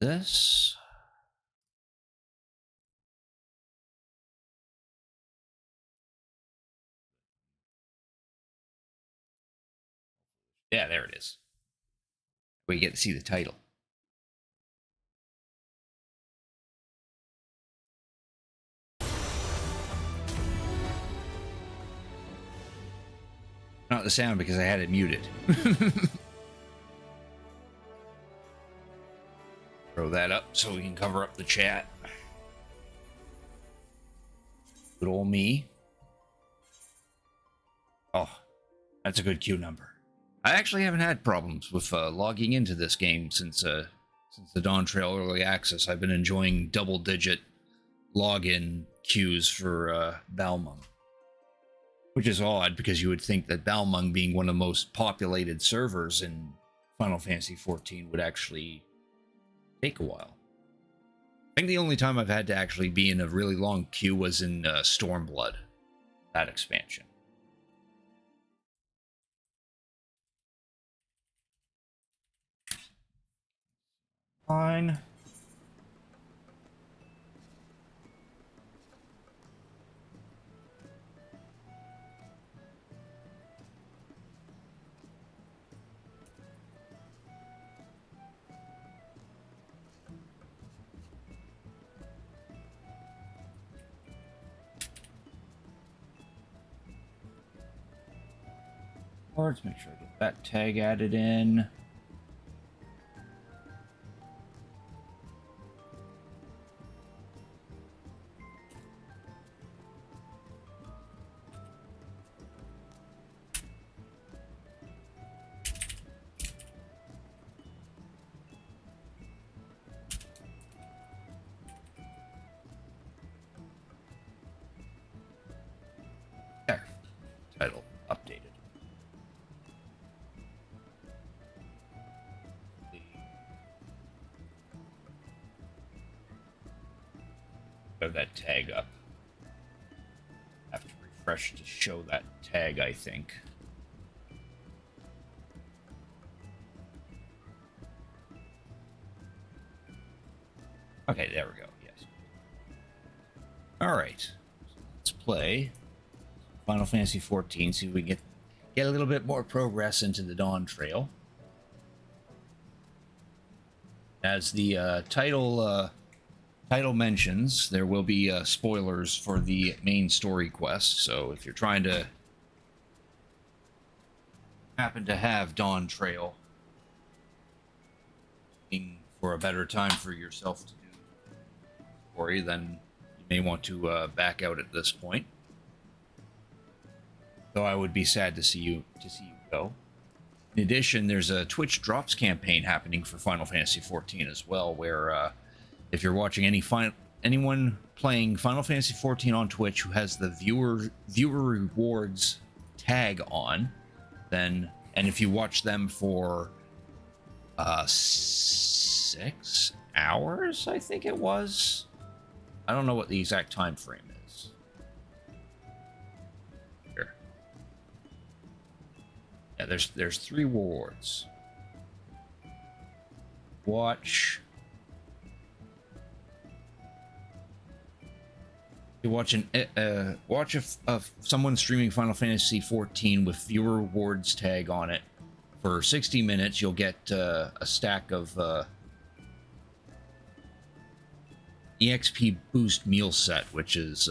This. Yeah, there it is. We get to see the title. Not the sound because I had it muted. Throw that up so we can cover up the chat. Good old me. Oh, that's a good queue number. I actually haven't had problems with logging into this game since the Dawntrail early access. I've been enjoying double-digit login queues for Balmung, which is odd because you would think that Balmung, being one of the most populated servers in Final Fantasy XIV, would actually take a while. I think the only time I've had to actually be in a really long queue was in Stormblood, that expansion. Fine. Let's make sure I get that tag added in. There. Title updated. Have that tag up. Have to refresh to show that tag, I think. Okay, there we go. Yes. All right. So let's play Final Fantasy XIV. See if we can get a little bit more progress into the Dawntrail. As the title mentions, there will be spoilers for the main story quest. So if you're trying to happen to have Dawntrail for a better time for yourself to do story, then you may want to back out at this point. Though I would be sad to see you go. In addition, there's a Twitch Drops campaign happening for Final Fantasy XIV as well, where if you're watching anyone playing Final Fantasy XIV on Twitch who has the viewer rewards tag on, then, and if you watch them for 6 hours, I think it was. I don't know what the exact time frame is. Here. Yeah, there's 3 rewards. Watch. You watch someone streaming Final Fantasy XIV with viewer rewards tag on it for 60 minutes. You'll get a stack of EXP boost meal set, which is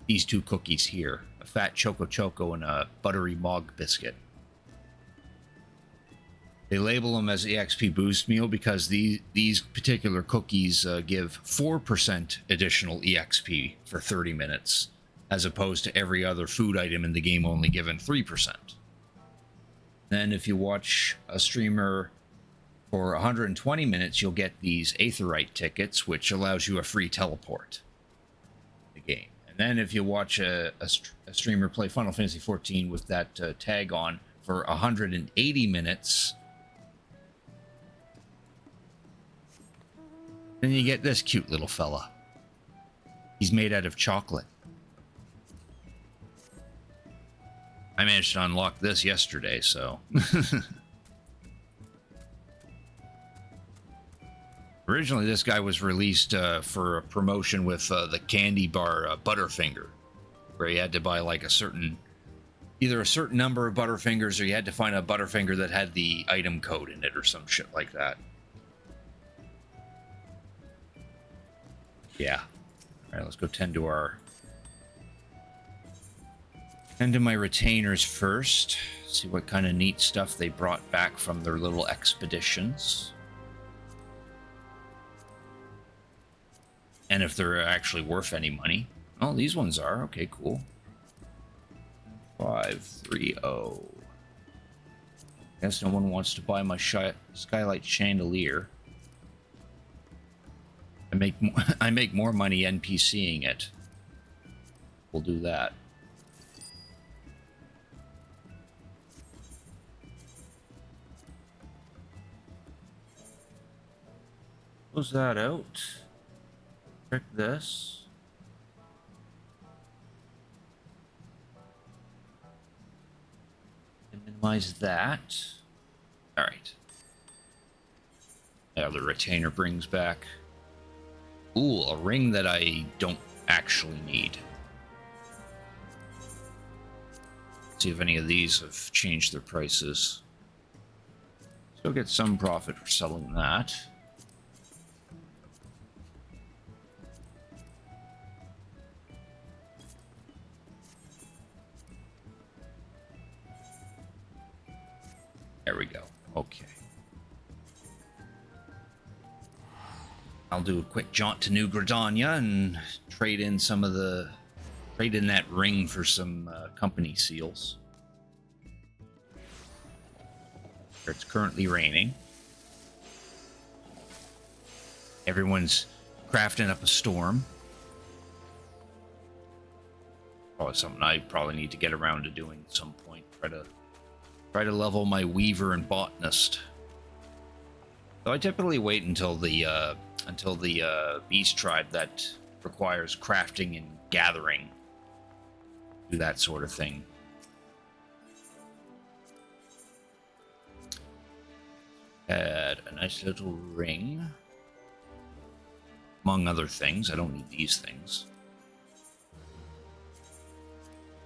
these 2 cookies here: a fat Choco Choco and a buttery Mog biscuit. They label them as EXP boost meal because these particular cookies give 4% additional EXP for 30 minutes, as opposed to every other food item in the game only given 3%. Then if you watch a streamer for 120 minutes, you'll get these Aetherite tickets, which allows you a free teleport in the game. And then if you watch a streamer play Final Fantasy XIV with that tag on for 180 minutes, then you get this cute little fella. He's made out of chocolate. I managed to unlock this yesterday, so... Originally, this guy was released for a promotion with the candy bar Butterfinger, where you had to buy like either a certain number of Butterfingers, or you had to find a Butterfinger that had the item code in it, or some shit like that. Yeah. All right, let's go tend to my retainers first. See what kind of neat stuff they brought back from their little expeditions. And if they're actually worth any money. Oh, these ones are. Okay, cool. 530. Guess no one wants to buy my skylight chandelier. I make more money NPCing it. We'll do that. Close that out. Check this. And minimize that. All right. Now the retainer brings back. Ooh, a ring that I don't actually need. See if any of these have changed their prices. Still get some profit for selling that. There we go. Okay. I'll do a quick jaunt to New Gridania and trade in that ring for some company seals. It's currently raining. Everyone's crafting up a storm. Probably something I probably need to get around to doing at some point. Try to level my weaver and botanist. So I typically wait until the beast tribe that requires crafting and gathering. Do that sort of thing. Add a nice little ring. Among other things. I don't need these things.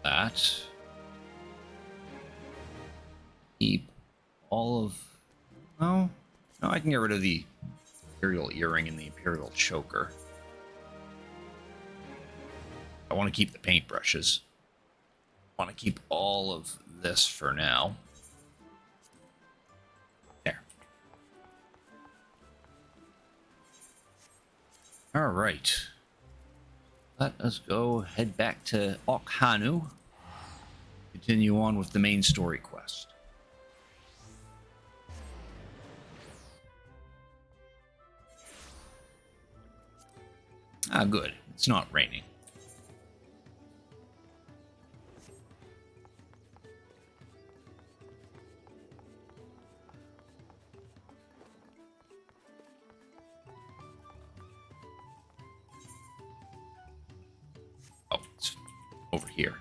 That. Keep all of... No, I can get rid of the Imperial Earring and the Imperial Choker. I want to keep the paintbrushes. I want to keep all of this for now. There. Alright. Let us go head back to Okhanu. Continue on with the main story quest. Ah, good. It's not raining. Oh, it's over here.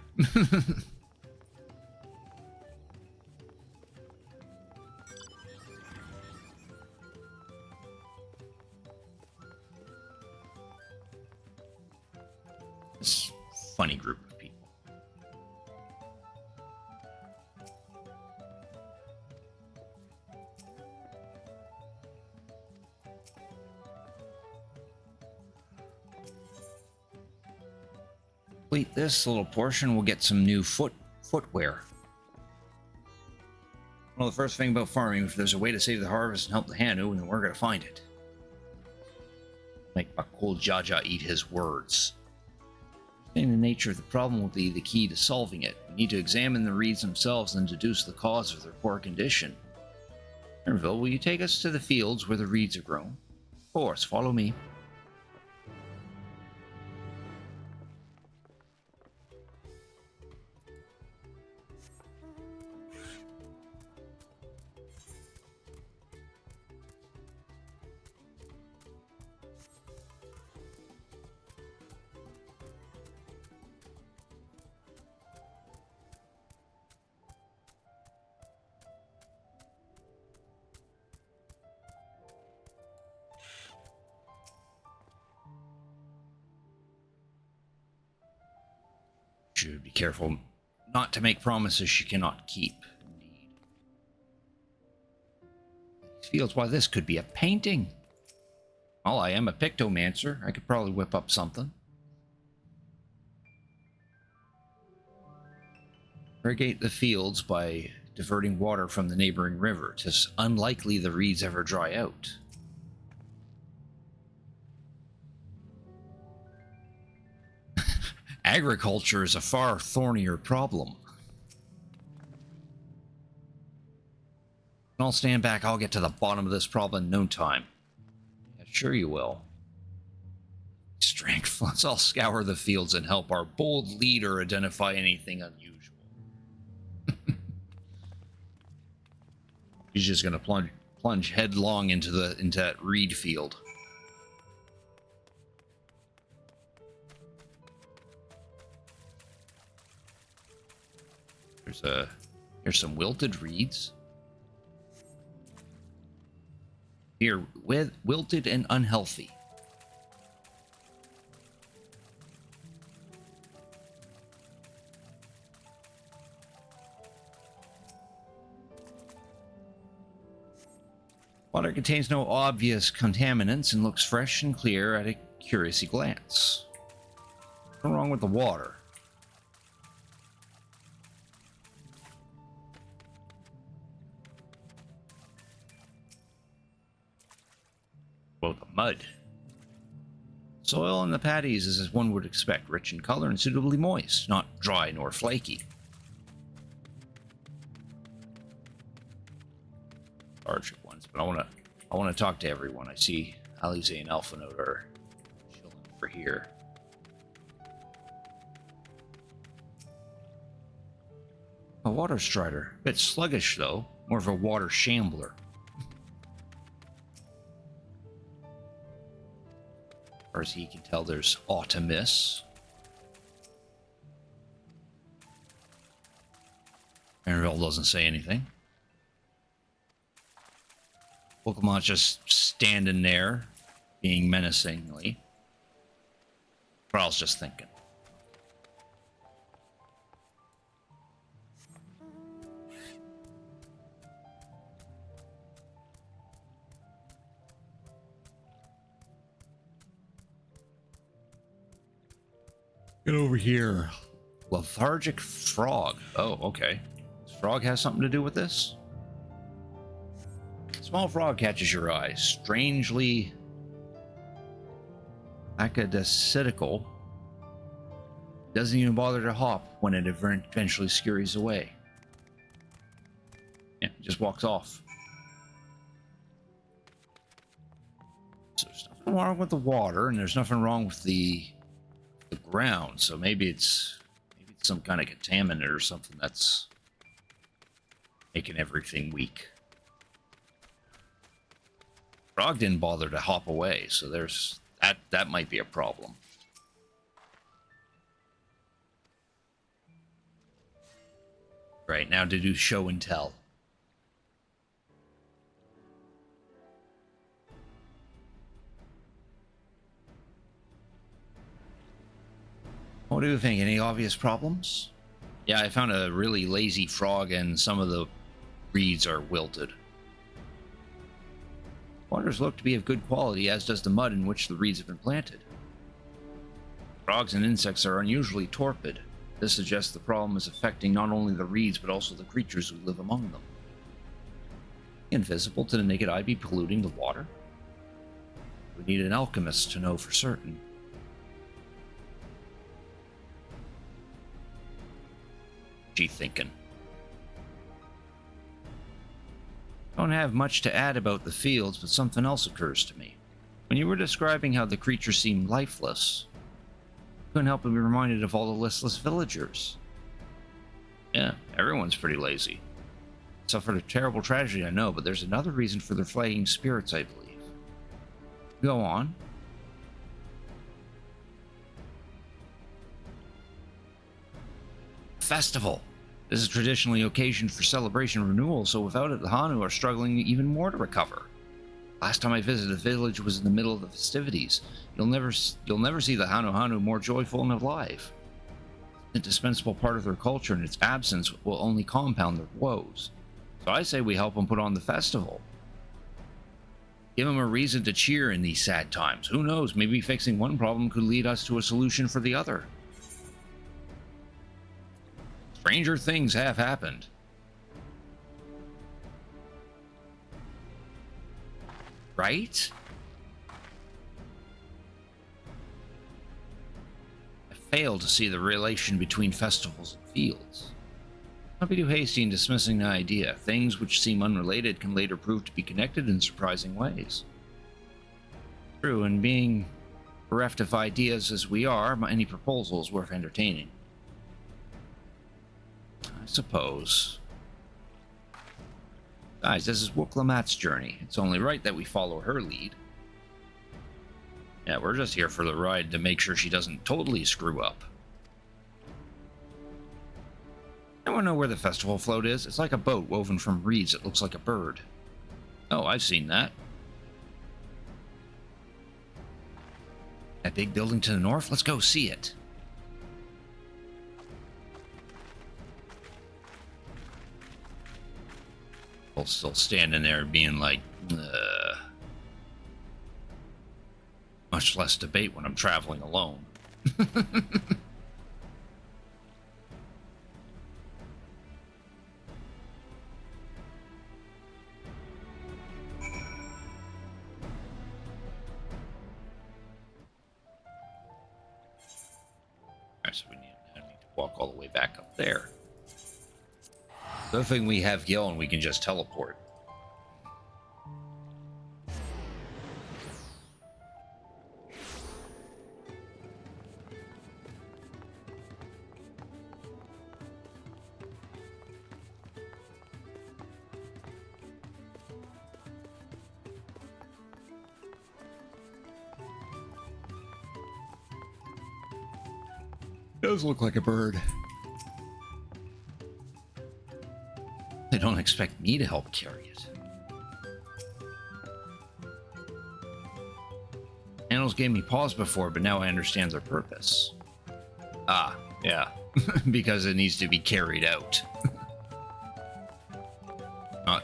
This funny group of people. Complete this little portion, we'll get some new footwear. Well, the first thing about farming, if there's a way to save the harvest and help the Hanu, then we're gonna find it. Make Bakul Jaja eat his words. Understanding the nature of the problem will be the key to solving it. We need to examine the reeds themselves and deduce the cause of their poor condition. Ernville, will you take us to the fields where the reeds are grown? Of course, follow me. should be careful not to make promises she cannot keep. Indeed. These fields, why, this could be a painting. Well, I am a pictomancer. I could probably whip up something. Irrigate the fields by diverting water from the neighboring river. It's unlikely the reeds ever dry out. Agriculture is a far thornier problem. I'll stand back. I'll get to the bottom of this problem in no time. Yeah, sure you will. Strength. Let's all scour the fields and help our bold leader identify anything unusual. He's just gonna plunge headlong into that reed field. Here's some wilted reeds. Here, wilted and unhealthy. Water contains no obvious contaminants and looks fresh and clear at a curious glance. What's wrong with the water? Well, the mud. Soil in the paddies is as one would expect, rich in color and suitably moist, not dry nor flaky. Large ones, but I want to talk to everyone. I see Alize and Alphanote are chilling over here. A water strider, a bit sluggish though, more of a water shambler. As far as he can tell, there's Autumnus. Marinville doesn't say anything. Pokemon's just standing there, being menacingly. Corral's just thinking. Get over here. Lethargic frog. Oh, okay. This frog has something to do with this? Small frog catches your eye. Strangely acadocical. Doesn't even bother to hop when it eventually scurries away. Yeah, it just walks off. So there's nothing wrong with the water, and there's nothing wrong with the ground. So maybe it's some kind of contaminant or something that's making everything weak. Frog didn't bother to hop away, so there's that might be a problem. Right, now to do show and tell. What do you think? Any obvious problems? Yeah, I found a really lazy frog and some of the reeds are wilted. Waters look to be of good quality, as does the mud in which the reeds have been planted. Frogs and insects are unusually torpid. This suggests the problem is affecting not only the reeds, but also the creatures who live among them. Invisible to the naked eye be polluting the water? We need an alchemist to know for certain. She thinking. Don't have much to add about the fields, but something else occurs to me. When you were describing how the creatures seemed lifeless, I couldn't help but be reminded of all the listless villagers. Yeah, everyone's pretty lazy. Suffered a terrible tragedy, I know, but there's another reason for their flagging spirits, I believe. Go on. Festival. This is traditionally occasioned for celebration and renewal, so without it, the Hanu are struggling even more to recover. Last time I visited the village was in the middle of the festivities. You'll never see the Hanu more joyful and alive. indispensable part of their culture, and its absence will only compound their woes. So I say we help them put on the festival. Give them a reason to cheer in these sad times. Who knows, maybe fixing one problem could lead us to a solution for the other. Stranger things have happened. Right? I fail to see the relation between festivals and fields. Don't be too hasty in dismissing the idea. Things which seem unrelated can later prove to be connected in surprising ways. True, and being bereft of ideas as we are, any proposal is worth entertaining. I suppose. Guys, this is Wooklamat's journey. It's only right that we follow her lead. Yeah, we're just here for the ride to make sure she doesn't totally screw up. Anyone know where the festival float is? It's like a boat woven from reeds that looks like a bird. Oh, I've seen that. That big building to the north? Let's go see it. We'll still standing there being like, much less debate when I'm traveling alone. So we need to walk all the way back up there. The other thing we have Gil, and we can just teleport. Does look like a bird. They don't expect me to help carry it. Animals gave me paws before, but now I understand their purpose. Ah, yeah. Because it needs to be carried out.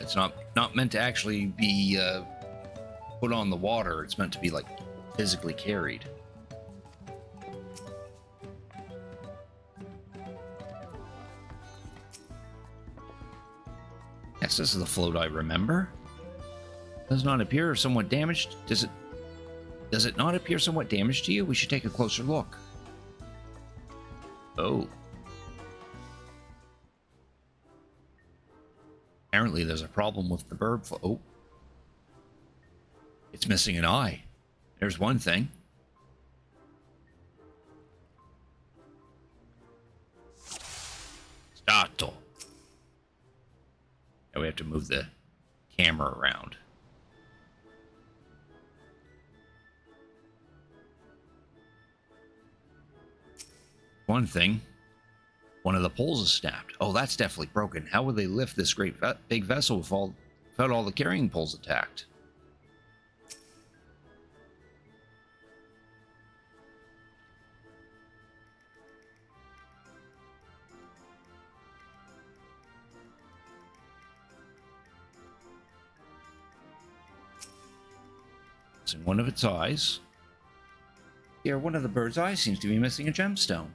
It's not meant to actually be put on the water. It's meant to be like physically carried. Yes, this is the float I remember. Does not appear somewhat damaged. Does it not appear somewhat damaged to you? We should take a closer look. Oh. Apparently there's a problem with the bird float. Oh. It's missing an eye. There's one thing. Stato. Now we have to move the camera around. One thing. One of the poles is snapped. Oh, that's definitely broken. How would they lift this great big vessel without all the carrying poles attacked? In one of its eyes. Here, one of the bird's eyes seems to be missing a gemstone.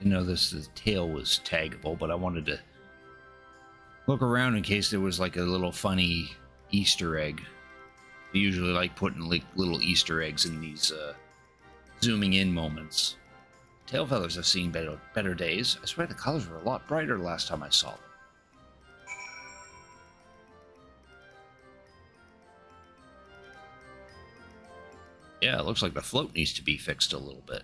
You know, the tail was taggable, but I wanted to look around in case there was like a little funny Easter egg. I usually like putting like little Easter eggs in these zooming in moments. Tail feathers have seen better days. I swear the colors were a lot brighter last time I saw them. Yeah, it looks like the float needs to be fixed a little bit.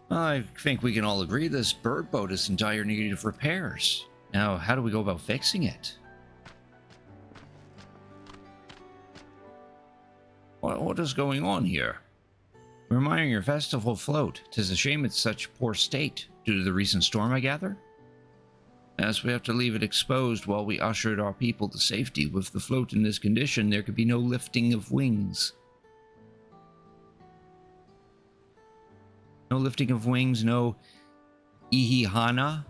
I think we can all agree this bird boat is in dire need of repairs. Now, how do we go about fixing it? What is going on here? We're admiring your festival float. 'Tis a shame it's such poor state, due to the recent storm, I gather? Yes, we have to leave it exposed while we ushered our people to safety. With the float in this condition, there could be no lifting of wings. No lifting of wings, no Ihihana.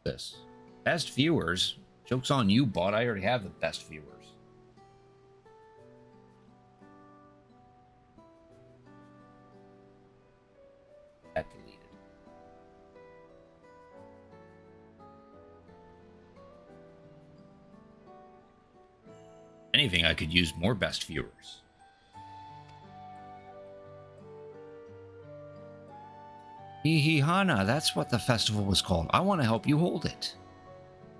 This. Best viewers? Joke's on you, bot. I already have the best viewers. That deleted. Anything, I could use more best viewers. Ihihana, that's what the festival was called. I want to help you hold it.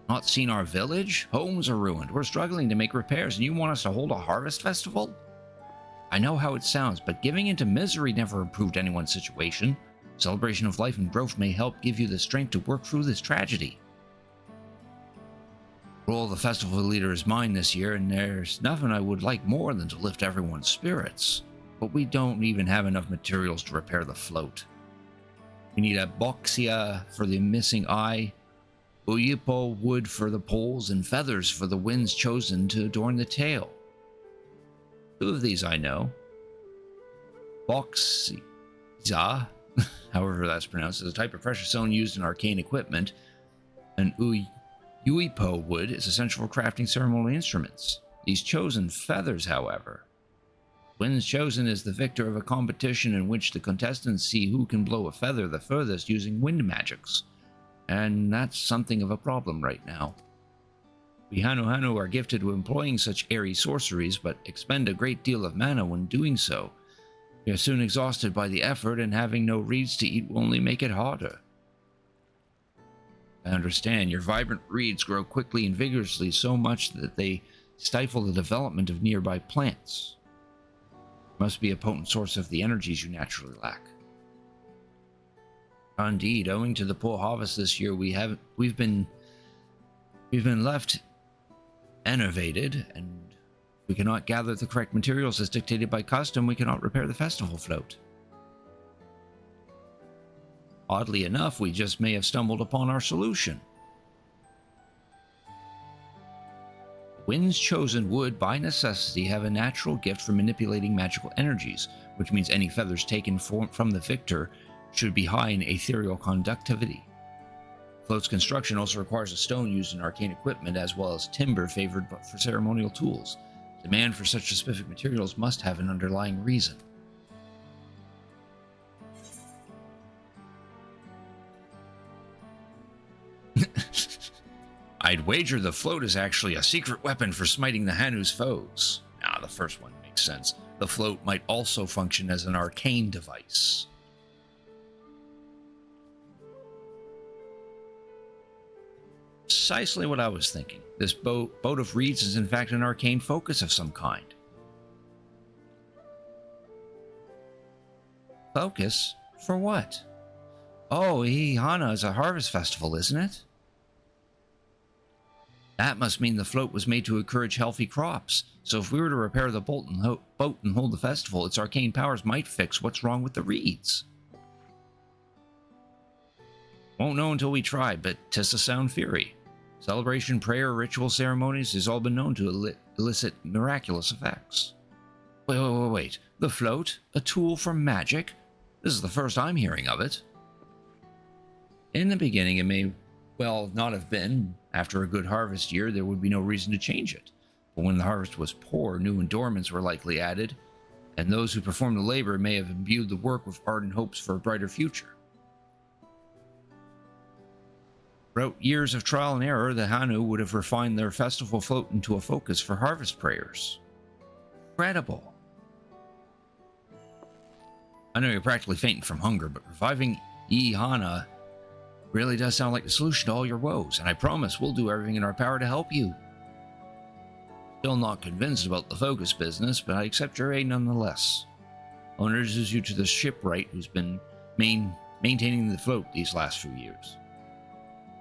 Not seen our village? Homes are ruined. We're struggling to make repairs, and you want us to hold a harvest festival? I know how it sounds, but giving into misery never improved anyone's situation. Celebration of life and growth may help give you the strength to work through this tragedy. The role of the festival leader is mine this year, and there's nothing I would like more than to lift everyone's spirits. But we don't even have enough materials to repair the float. We need a boxia for the missing eye, uyipo wood for the poles, and feathers for the winds chosen to adorn the tail. 2 of these I know. Boxia, however that's pronounced, is a type of precious stone used in arcane equipment, and uipo wood is essential for crafting ceremonial instruments. These chosen feathers, however. Winds chosen is the victor of a competition in which the contestants see who can blow a feather the furthest using wind magics. And that's something of a problem right now. We Hanu are gifted with employing such airy sorceries, but expend a great deal of mana when doing so. We are soon exhausted by the effort, and having no reeds to eat will only make it harder. I understand. Your vibrant reeds grow quickly and vigorously, so much that they stifle the development of nearby plants. Must be a potent source of the energies you naturally lack. Indeed, owing to the poor harvest this year, we've been left enervated, and we cannot gather the correct materials as dictated by custom. We cannot repair the festival float. Oddly enough, we just may have stumbled upon our solution. Winds chosen would, by necessity, have a natural gift for manipulating magical energies, which means any feathers taken from the victor should be high in ethereal conductivity. Float's construction also requires a stone used in arcane equipment, as well as timber favored for ceremonial tools. Demand for such specific materials must have an underlying reason. I'd wager the float is actually a secret weapon for smiting the Hanu's foes. The first one makes sense. The float might also function as an arcane device. Precisely what I was thinking. This boat of reeds is in fact an arcane focus of some kind. Focus? For what? Oh, Ihana is a harvest festival, isn't it? That must mean the float was made to encourage healthy crops. So if we were to repair the boat and hold the festival, its arcane powers might fix what's wrong with the reeds. Won't know until we try, but 'tis a sound theory. Celebration, prayer, ritual ceremonies has all been known to elicit miraculous effects. Wait. The float? A tool for magic? This is the first I'm hearing of it. In the beginning, it may well not have been. After a good harvest year, there would be no reason to change it. But when the harvest was poor, new endowments were likely added, and those who performed the labor may have imbued the work with ardent hopes for a brighter future. Throughout years of trial and error, the Hanu would have refined their festival float into a focus for harvest prayers. Incredible. I know you're practically fainting from hunger, but reviving Ihana really does sound like the solution to all your woes, and I promise we'll do everything in our power to help you. Still not convinced about the focus business, but I accept your aid nonetheless. I'll introduce you to the shipwright who's been maintaining the float these last few years.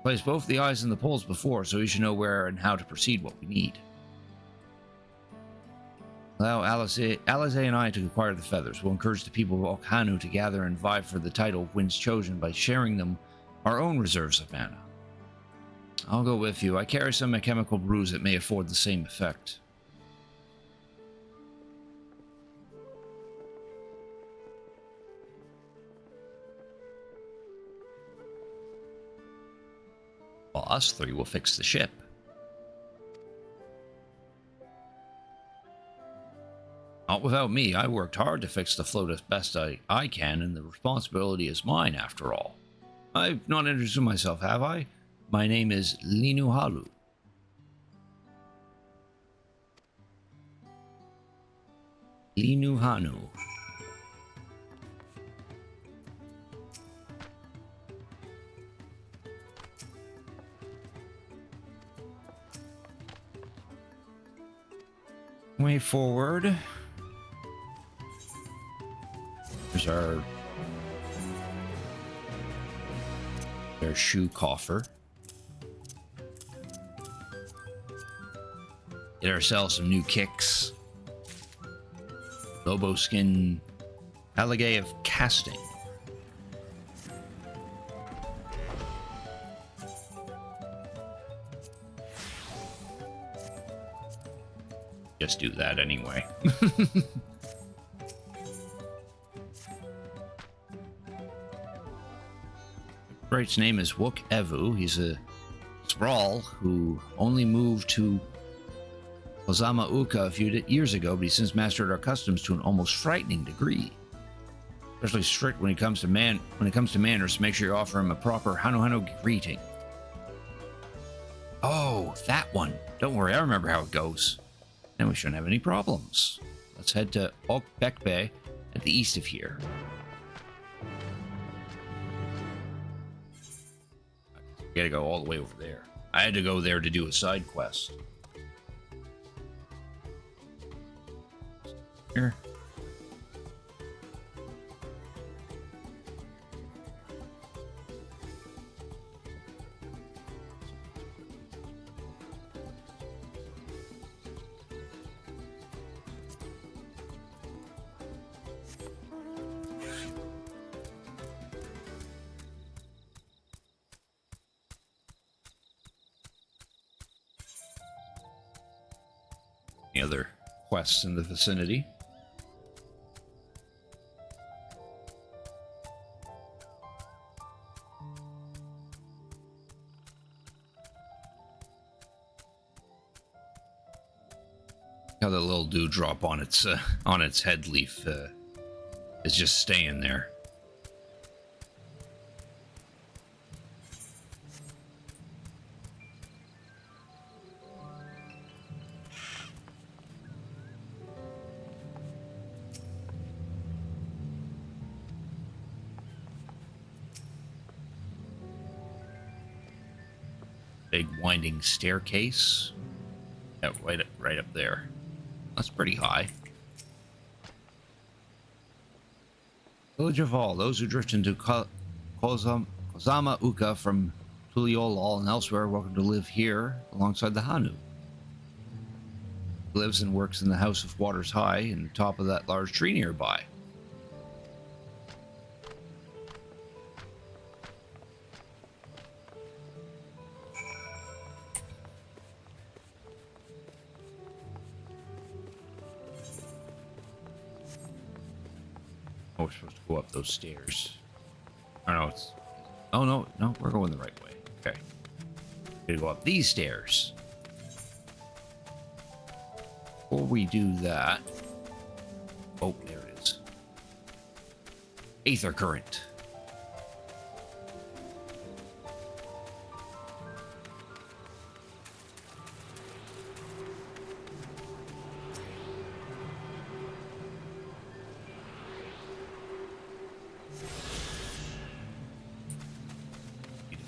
Placed both the eyes and the poles before, so you should know where and how to proceed what we need. Allow Alize and I to acquire the feathers. We'll encourage the people of Okhanu to gather and vie for the title of Winds Chosen by sharing them our own reserves of mana. I'll go with you. I carry some chemical brews that may afford the same effect. Well, us three will fix the ship. Not without me. I worked hard to fix the float as best I can, and the responsibility is mine after all. I've not introduced myself, have I? My name is Linu Halu. Linu Hanu. Way forward. There's our shoe coffer. Get ourselves some new kicks. Lobo skin alligay of casting. Just do that anyway. Bright's name is Wook Evu. He's a sprawl who only moved to Ozama Uka a few years ago, but he's since mastered our customs to an almost frightening degree. Especially strict when it comes to manners, so make sure you offer him a proper Hano greeting. Oh, that one. Don't worry, I remember how it goes. Then we shouldn't have any problems. Let's head to Okbekbe at the east of here. We gotta go all the way over there. I had to go there to do a side quest. Here. Any other quests in the vicinity? How the little dewdrop on its head leaf is just staying there. Big winding staircase. Yeah, right up there. That's pretty high. Village of All. Those who drift into Kozama Uka from Tuliolal and elsewhere are welcome to live here alongside the Hanu. He lives and works in the House of Waters High in the top of that large tree nearby. Oh, we're supposed to go up those stairs. Oh no, it's... Oh no, we're going the right way. Okay. We're gonna go up these stairs. Before we do that... Oh, there it is. Aether current.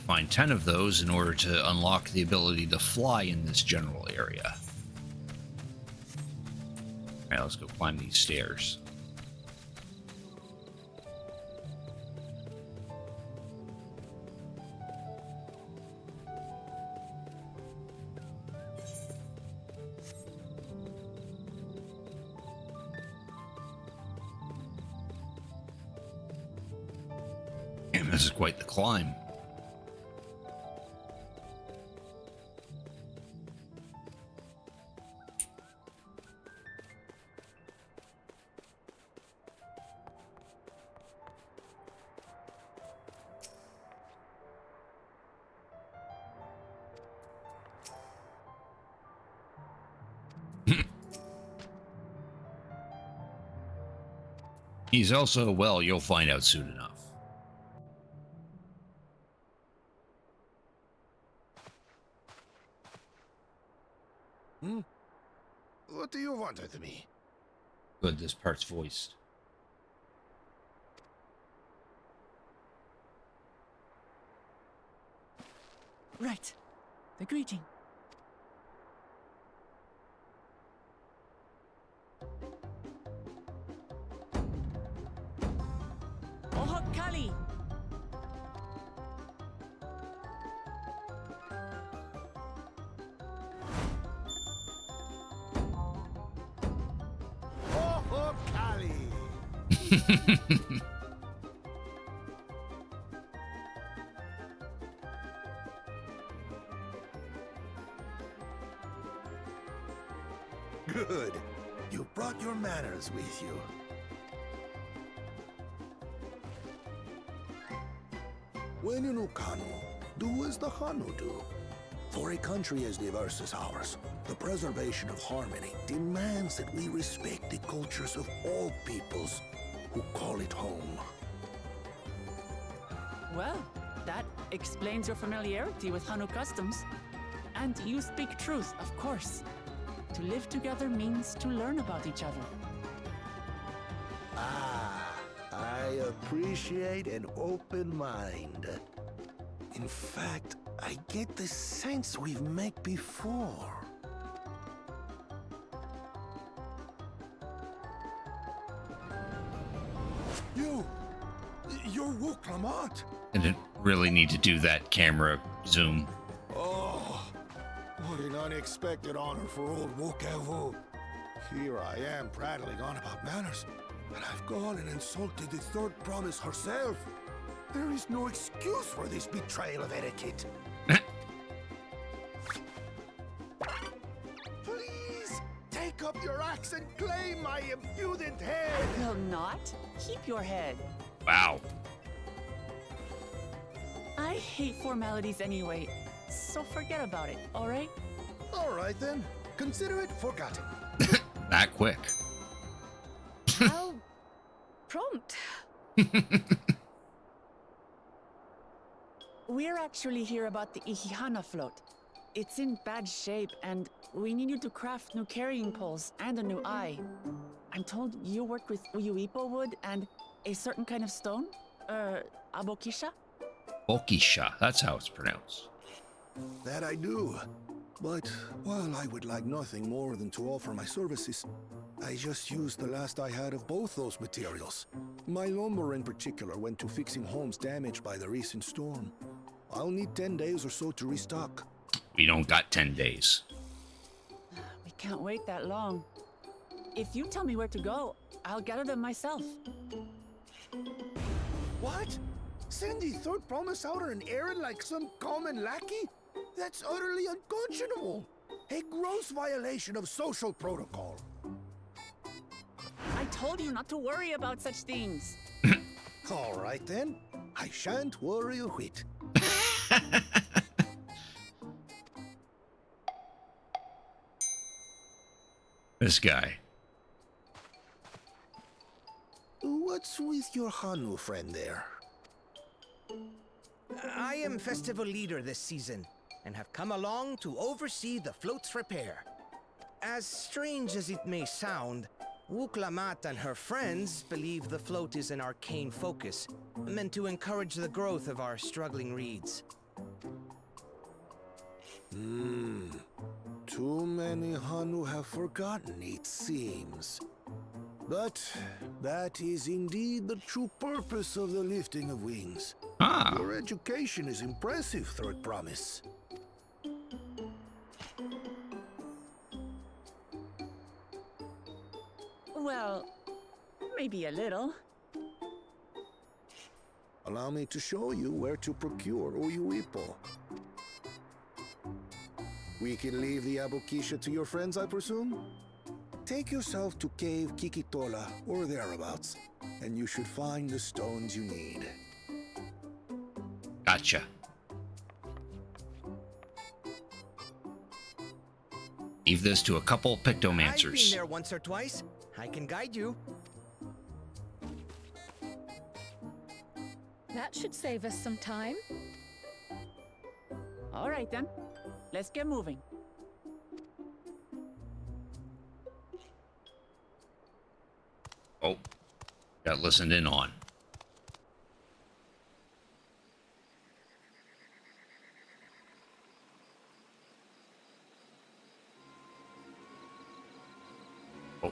Find 10 of those in order to unlock the ability to fly in this general area. Alright, let's go climb these stairs. This is quite the climb. He's also, well, you'll find out soon enough. What do you want with me? Good, this part's voiced. Right. The greeting. Ohok Kali! Oh, Kali! Good. You brought your manners with you. When you know Kanu, do as the Hanu do. For a country as diverse as ours, the preservation of harmony demands that we respect the cultures of all peoples who call it home. Well, that explains your familiarity with Hanu customs. And you speak truth, of course. To live together means to learn about each other. Ah, I appreciate an open mind. In fact, I get the sense we've met before. You're Wuklamat? I didn't really need to do that camera zoom. Oh, what an unexpected honor for old Wukavu. Here I am prattling on about manners, and I've gone and insulted the third promise herself. There is no excuse for this betrayal of etiquette. Please, take up your axe and claim my impudent head. Will not. Keep your head. Wow. I hate formalities anyway, so forget about it, alright? All right then, consider it forgotten. That quick. How prompt. We're actually here about the Ihihana float. It's in bad shape, and we need you to craft new carrying poles and a new eye. I'm told you worked with Uyuipo wood and a certain kind of stone? Abokisha? Okisha, that's how it's pronounced. That I do. But while I would like nothing more than to offer my services, I just used the last I had of both those materials. My lumber in particular went to fixing homes damaged by the recent storm. I'll need 10 days or so to restock. We don't got 10 days. We can't wait that long. If you tell me where to go, I'll gather them myself. What? Send the third promise out on an errand like some common lackey? That's utterly unconscionable. A gross violation of social protocol. I told you not to worry about such things. All right then. I shan't worry a whit. This guy. What's with your Hanu friend there? I am festival leader this season, and have come along to oversee the float's repair. As strange as it may sound, Wuklamat and her friends believe the float is an arcane focus, meant to encourage the growth of our struggling reeds. Too many Hanu have forgotten, it seems. But that is indeed the true purpose of the lifting of wings. Ah. Your education is impressive, Third Promise. Well, maybe a little. A Allow me to show you where to procure Uyuipo. We can leave the Abukisha to your friends, I presume? Take yourself to Cave Kikitola or thereabouts, and you should find the stones you need. Gotcha. Leave this to a couple I've been pictomancers. there once or twice. I can guide you. That should save us some time. All right then, let's get moving. Oh, got listened in on. Oh.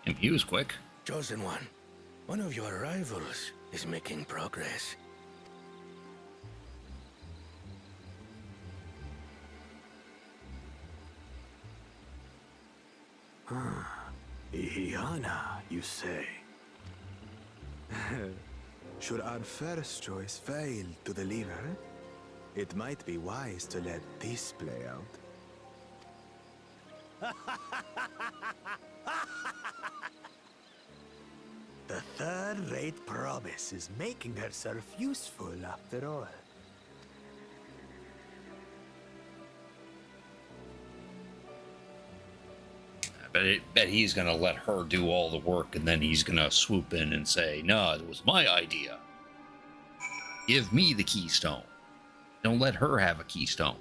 And he was quick. Chosen one of your rivals is making progress. Ihiana, you say? Should our first choice fail to deliver, it might be wise to let this play out. The third-rate promise is making herself useful after all. Bet he's gonna let her do all the work, and then he's gonna swoop in and say, "No, it was my idea. Give me the keystone. Don't let her have a keystone."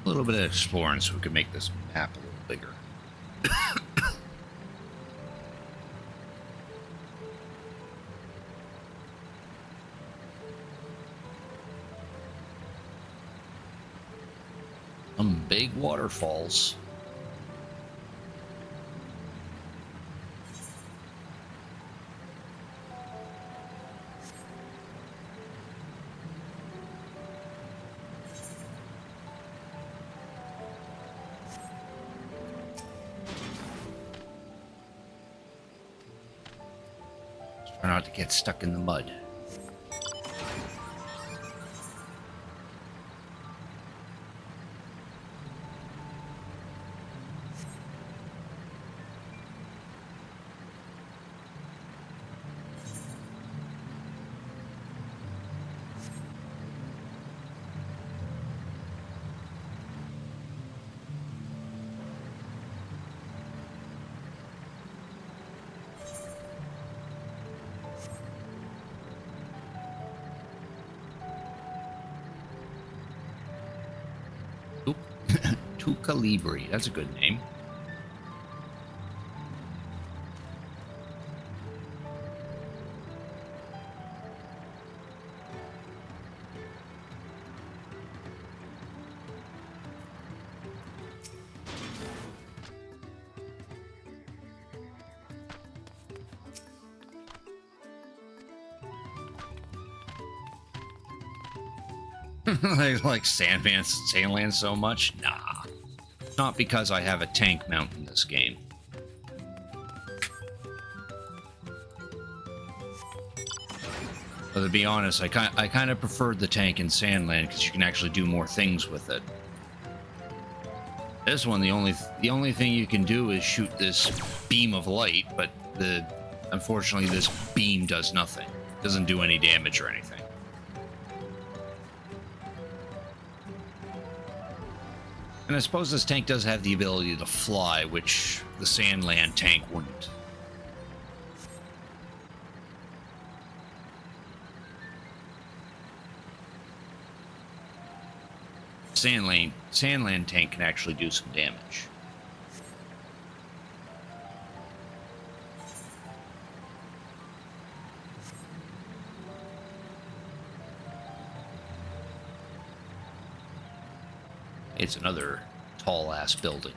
A little bit of exploring so we can make this map a little bigger. Some big waterfalls. Try not to get stuck in the mud. Calibri, that's a good name. I like Sandland so much? Nah. Not because I have a tank mount in this game. But to be honest, I kind of preferred the tank in Sandland because you can actually do more things with it. This one, the only thing you can do is shoot this beam of light, but unfortunately this beam does nothing. Doesn't do any damage or anything. And I suppose this tank does have the ability to fly, which the Sandland tank wouldn't. Sandland tank can actually do some damage. It's another tall-ass building.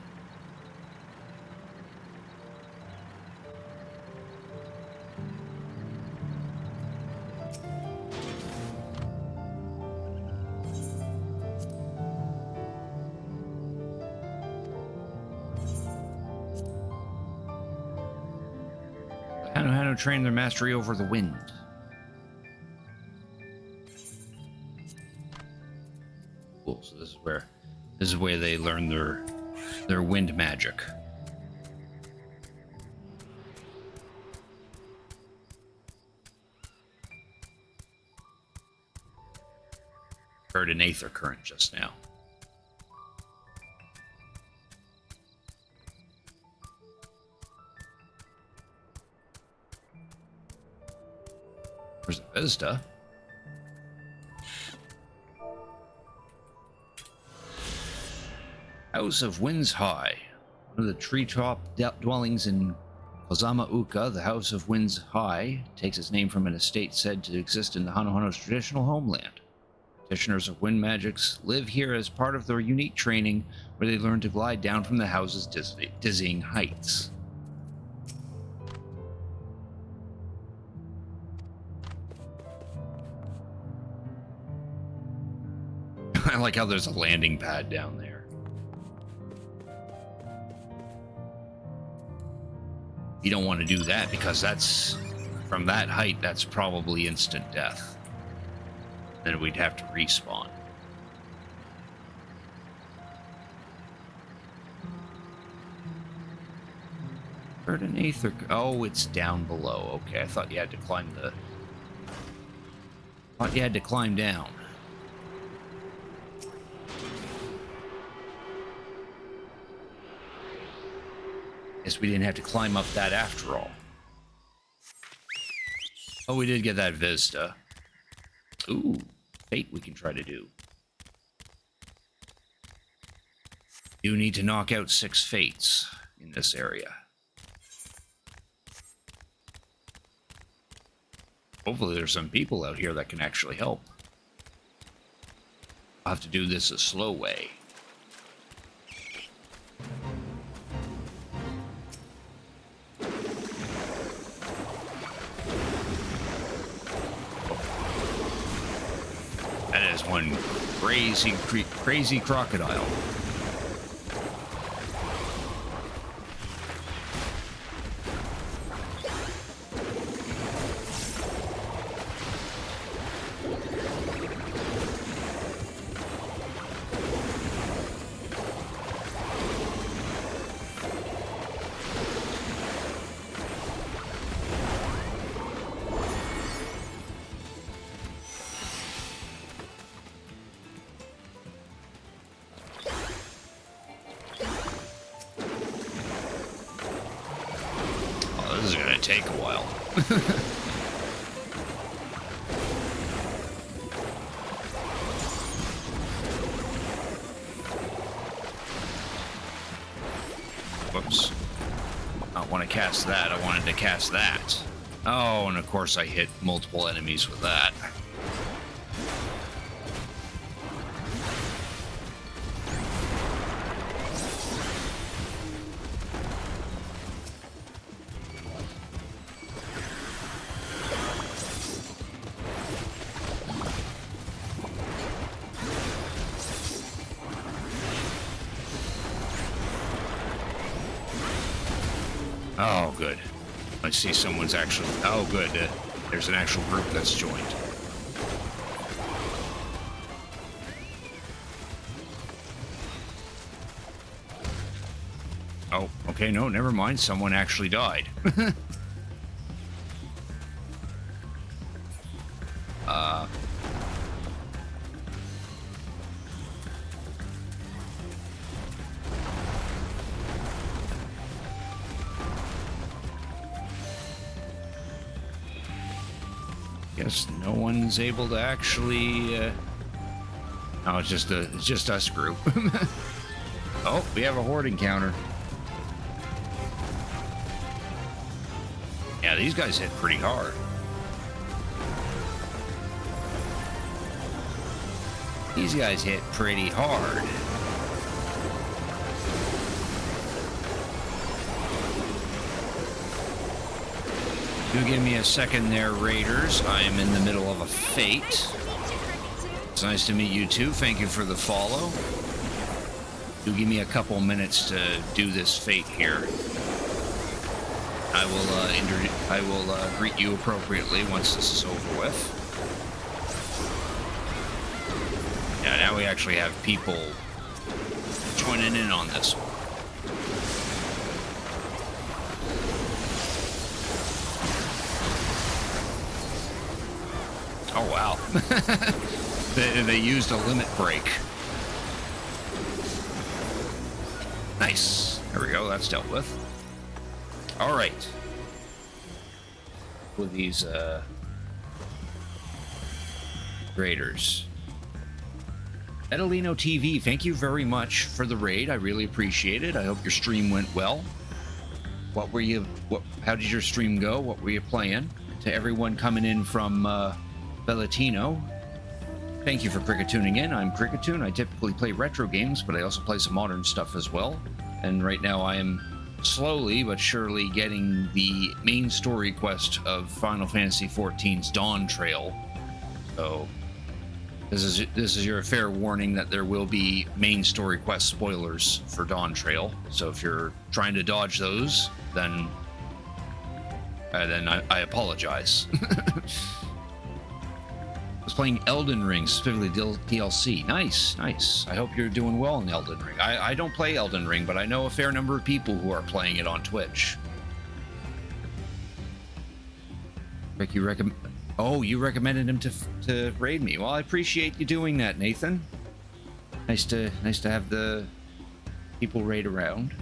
I know how to train their mastery over the wind. Cool, so this is where they learn their wind magic. Heard an aether current just now. There's a Vista. House of Winds High. One of the treetop dwellings in Kozama Uka, the House of Winds High takes its name from an estate said to exist in the Hanohano's traditional homeland. Practitioners of wind magics live here as part of their unique training, where they learn to glide down from the house's dizzying heights. I like how there's a landing pad down there. You don't want to do that because that's, from that height, that's probably instant death. Then we'd have to respawn. Heard an aether. Oh, it's down below. Okay, I thought you had to climb the. Thought you had to climb down. Guess we didn't have to climb up that after all. Oh, we did get that Vista. Ooh, fate we can try to do. You need to knock out 6 fates in this area. Hopefully there's some people out here that can actually help. I'll have to do this a slow way. That is one crazy crocodile. This is gonna take a while. Whoops. I don't want to cast that. I wanted to cast that. Oh, and of course I hit multiple enemies with that. Oh, good. I see someone's actually... Oh, good. There's an actual group that's joined. Oh, okay, no, never mind. Someone actually died. Guess no one's able to actually. Oh, it's just us group. Oh, we have a horde encounter. Yeah, these guys hit pretty hard. These guys hit pretty hard. Do give me a second there, Raiders. I am in the middle of a fate. It's nice to meet you too. Thank you for the follow. Do give me a couple minutes to do this fate here. I will greet you appropriately once this is over with. Yeah, now we actually have people joining in on this one. Oh wow. they used a limit break. Nice. There we go, that's dealt with. Alright. With these raiders. Edalino TV, thank you very much for the raid. I really appreciate it. I hope your stream went well. How did your stream go? What were you playing? To everyone coming in from Bellatino, thank you for Cricket tuning in. I'm Cricketoon. I typically play retro games, but I also play some modern stuff as well. And right now I am slowly but surely getting the main story quest of Final Fantasy XIV's Dawntrail. So this is your fair warning that there will be main story quest spoilers for Dawntrail. So if you're trying to dodge those, then I apologize. I was playing Elden Ring, specifically DLC. Nice, nice. I hope you're doing well in Elden Ring. I don't play Elden Ring, but I know a fair number of people who are playing it on Twitch. Rick, you recommended him to raid me. Well, I appreciate you doing that, Nathan. Nice to have the people raid around.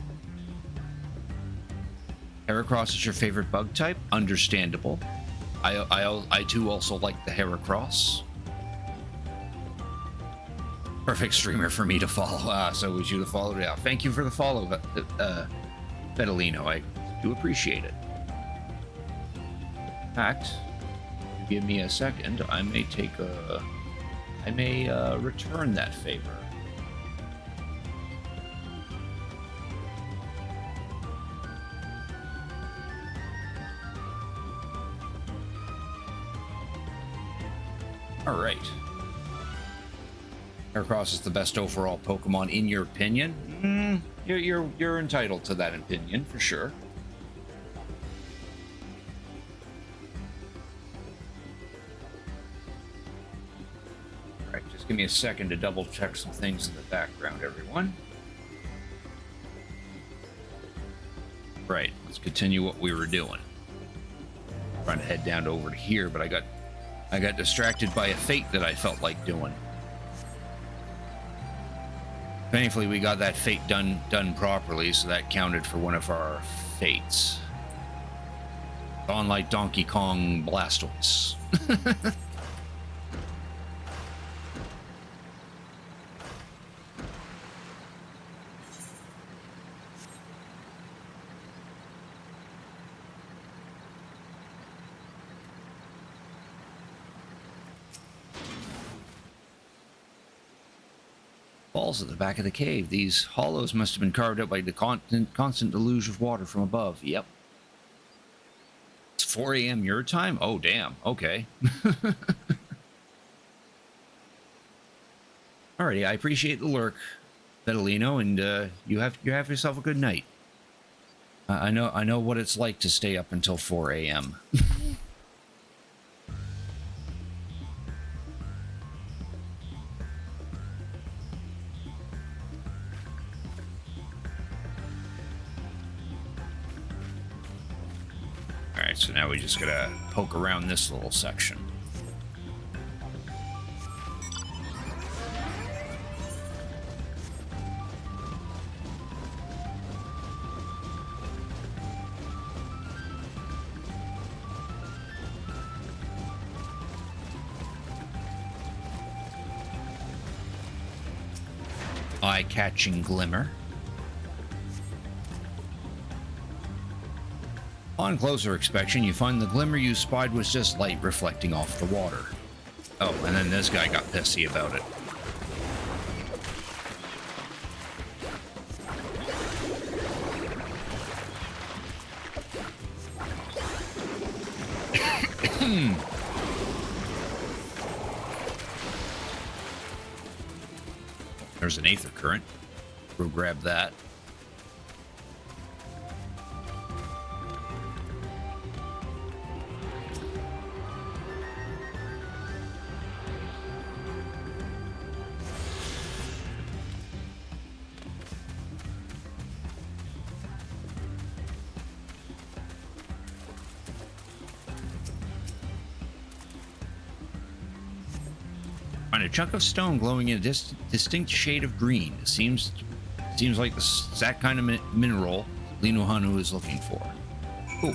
Heracross is your favorite bug type? Understandable. I too also like the Heracross. Perfect streamer for me to follow. So was you to follow? Yeah. Thank you for the follow, Betalino. I do appreciate it. In fact, give me a second. I may return that favor. All right. Heracross is the best overall Pokemon in your opinion? You're entitled to that opinion for sure. All right, just give me a second to double check some things in the background, everyone. Right, let's continue what we were doing. I'm trying to head down over to here, but I got distracted by a fate that I felt like doing. Thankfully, we got that fate done properly, so that counted for one of our fates. On like Donkey Kong Blastoise. Falls at the back of the cave. These hollows must have been carved out by the constant deluge of water from above. Yep. It's 4 a.m. your time? Oh, damn. Okay. Alrighty, I appreciate the lurk, Betalino, and you have yourself a good night. I know what it's like to stay up until 4 a.m. Alright, so now we just gotta poke around this little section. Eye-catching glimmer. On closer inspection, you find the glimmer you spied was just light reflecting off the water. Oh, and then this guy got pissy about it. There's an aether current. We'll grab that. Find a chunk of stone glowing in a distinct shade of green. It seems like the exact kind of mineral Linuhanu is looking for. Ooh.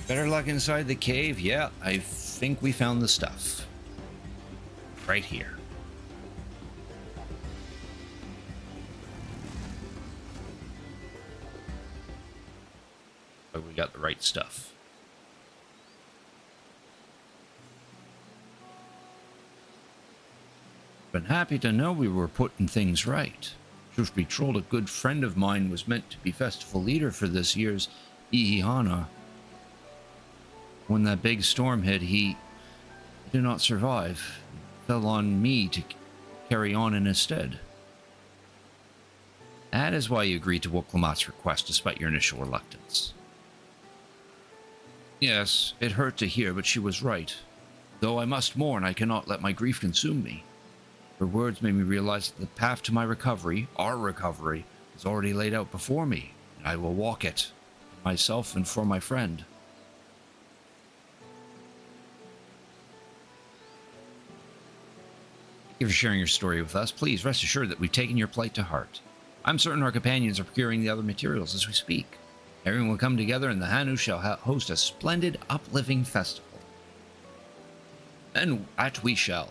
Better luck inside the cave? Yeah, I think we found the stuff. Right here. But we got the right stuff. Been happy to know we were putting things right. Truth be told, a good friend of mine was meant to be festival leader for this year's Ihihana. When that big storm hit, he did not survive. It fell on me to carry on in his stead. That is why you agreed to Woklamat's request despite your initial reluctance. Yes, it hurt to hear, but she was right. Though I must mourn, I cannot let my grief consume me. Her words made me realize that the path to my recovery, our recovery, is already laid out before me, and I will walk it, for myself and for my friend. Thank you for sharing your story with us. Please rest assured that we've taken your plight to heart. I'm certain our companions are procuring the other materials as we speak. Everyone will come together and the Hanu shall host a splendid, uplifting festival. And that we shall.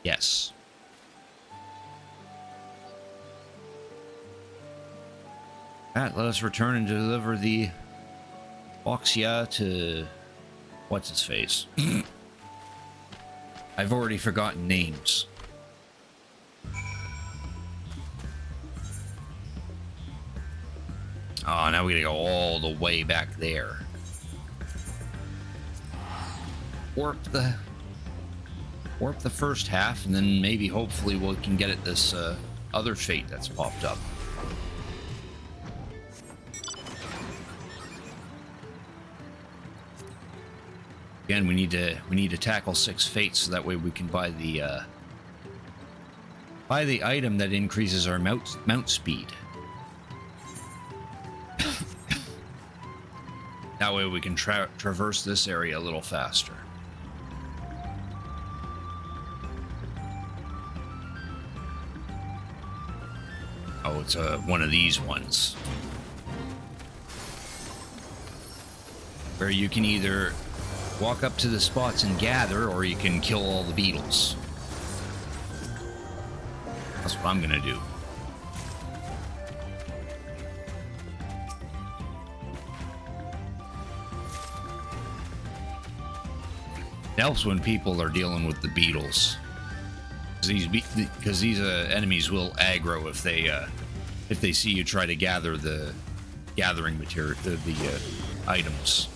Yes. Alright, let us return and deliver the Oxia to... what's his face? I've already forgotten names. Oh, now we gotta go all the way back there. Warp the first half, and then maybe hopefully we can get at this other fate that's popped up. Again, we need to tackle 6 fates so that way we can buy the item that increases our mount speed. That way we can traverse this area a little faster. Oh, it's one of these ones where you can either walk up to the spots and gather, or you can kill all the beetles. That's what I'm gonna do. It helps when people are dealing with the beetles, because these enemies will aggro if they see you try to gather the gathering material, items.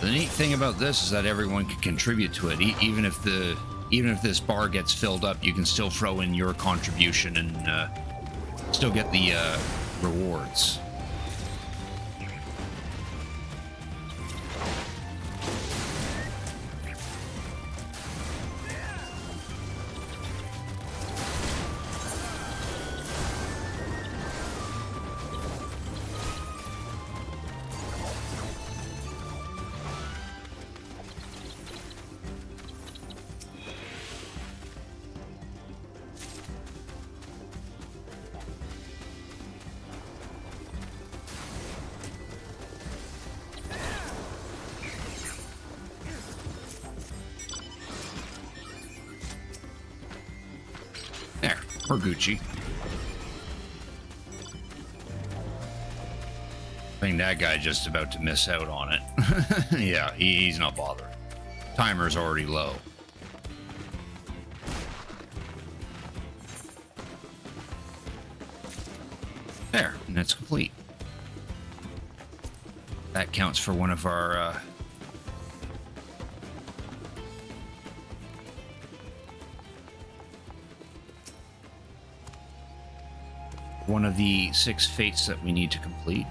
The neat thing about this is that everyone can contribute to it. Even if this bar gets filled up, you can still throw in your contribution and still get the rewards. There, we're Gucci. I think that guy just about to miss out on it. Yeah, he's not bothered. Timer's already low. There, and that's complete. That counts for one of our one of the 6 fates that we need to complete.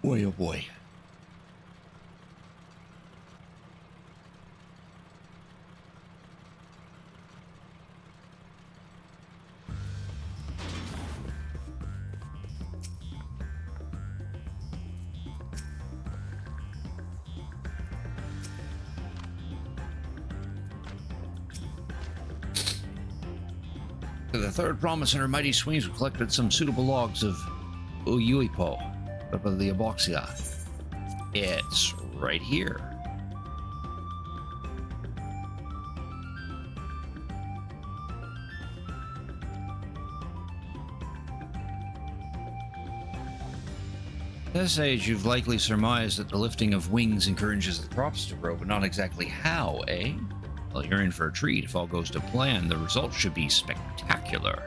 Boy, oh boy. To the third promise in her mighty swings, we collected some suitable logs of Uyuipo. Of the Aboxia. It's right here. At this age, you've likely surmised that the lifting of wings encourages the crops to grow, but not exactly how, eh? Well, you're in for a treat. If all goes to plan, the results should be spectacular.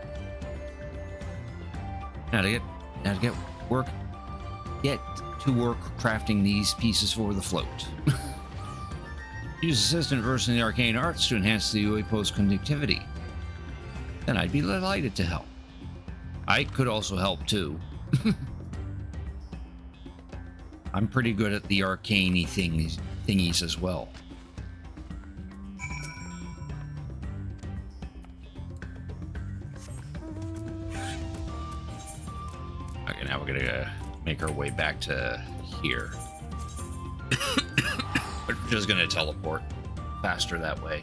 Now to get to work crafting these pieces for the float. Use assistant versed in the arcane arts to enhance the Uipo's conductivity. Then I'd be delighted to help. I could also help too. I'm pretty good at the arcane-y thingies as well. Okay, now we're gonna make our way back to here. We're just gonna teleport faster that way.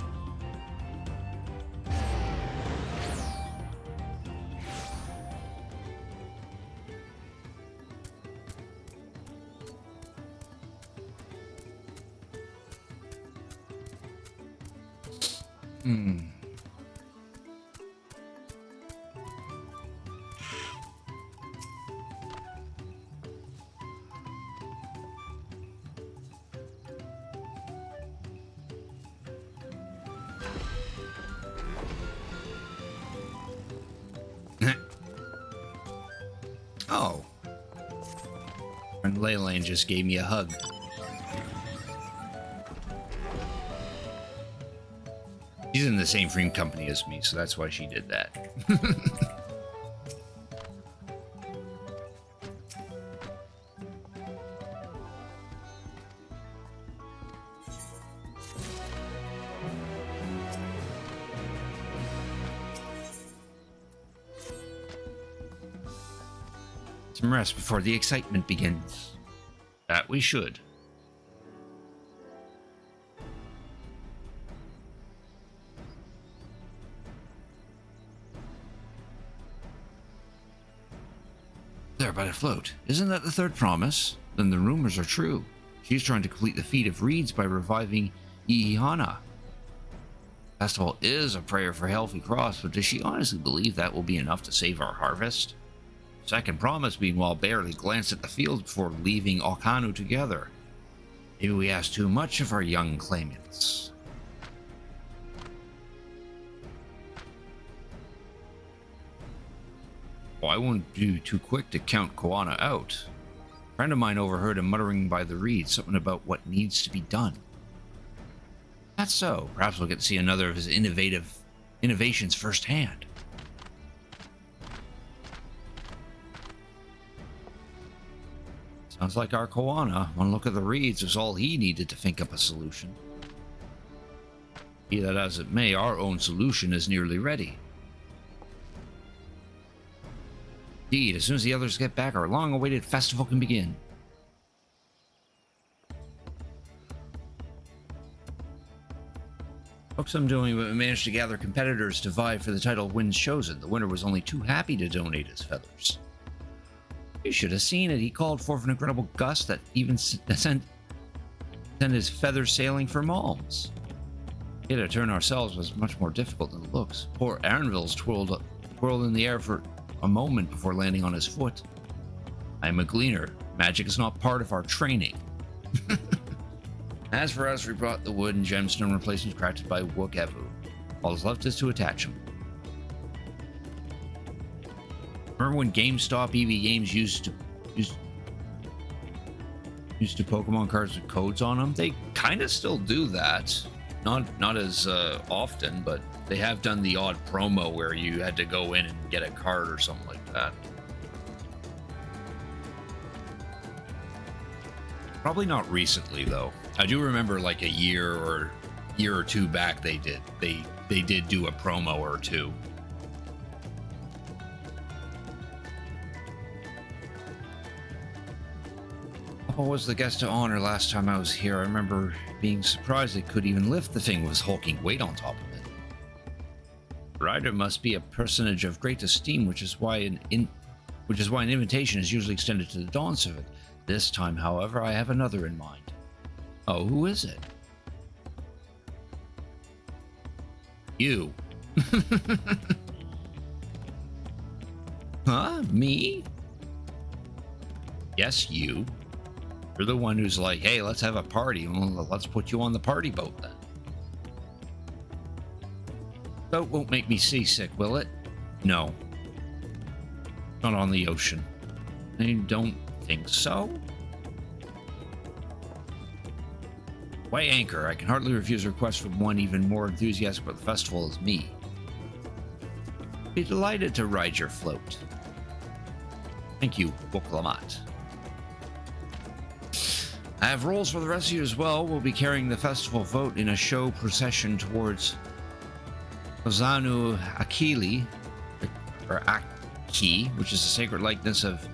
Oh. And Leyline just gave me a hug. She's in the same frame company as me, so that's why she did that. Some rest before the excitement begins. That we should. There by the float. Isn't that the third promise? Then the rumors are true. She's trying to complete the feat of reeds by reviving Ihihana. Festival is a prayer for healthy crops, but does she honestly believe that will be enough to save our harvest? Second promise, meanwhile, barely glanced at the field before leaving Okanu together. Maybe we asked too much of our young claimants. Well, I wouldn't be too quick to count Koana out. A friend of mine overheard him muttering by the reed something about what needs to be done. That's so. Perhaps we'll get to see another of his innovations firsthand. Sounds like our Koana, one look at the reeds, was all he needed to think up a solution. Be that as it may, our own solution is nearly ready. Indeed, as soon as the others get back, our long-awaited festival can begin. Took some doing, but we managed to gather competitors to vie for the title of Winds Chosen. The winner was only too happy to donate his feathers. You should have seen it. He called forth an incredible gust that even sent his feathers sailing for Malms. Yet to turn ourselves was much more difficult than it looks. Poor Arenville's twirled in the air for a moment before landing on his foot. I am a gleaner. Magic is not part of our training. As for us, we brought the wood and gemstone replacements crafted by Wokevu. All that's left is to attach them. Remember when GameStop EV Games used to Pokemon cards with codes on them? They kind of still do that. Not as often, but they have done the odd promo where you had to go in and get a card or something like that. Probably not recently though. I do remember like a year or two back they did do a promo or two. Papa was the guest of honor last time I was here. I remember being surprised it could even lift the thing with its hulking weight on top of it. The rider must be a personage of great esteem, which is why an invitation is usually extended to the Dawn servant. This time, however, I have another in mind. Oh, who is it? You. Huh? Me? Yes, you. You're the one who's like, hey, let's have a party. Well, let's put you on the party boat then. Boat won't make me seasick, will it? No. Not on the ocean. I don't think so. Why anchor? I can hardly refuse a request from one even more enthusiastic about the festival as me. Be delighted to ride your float. Thank you, Boklamat. I have roles for the rest of you as well. We'll be carrying the festival vote in a show procession towards Ozanu Akili, or Aki, which is a sacred likeness of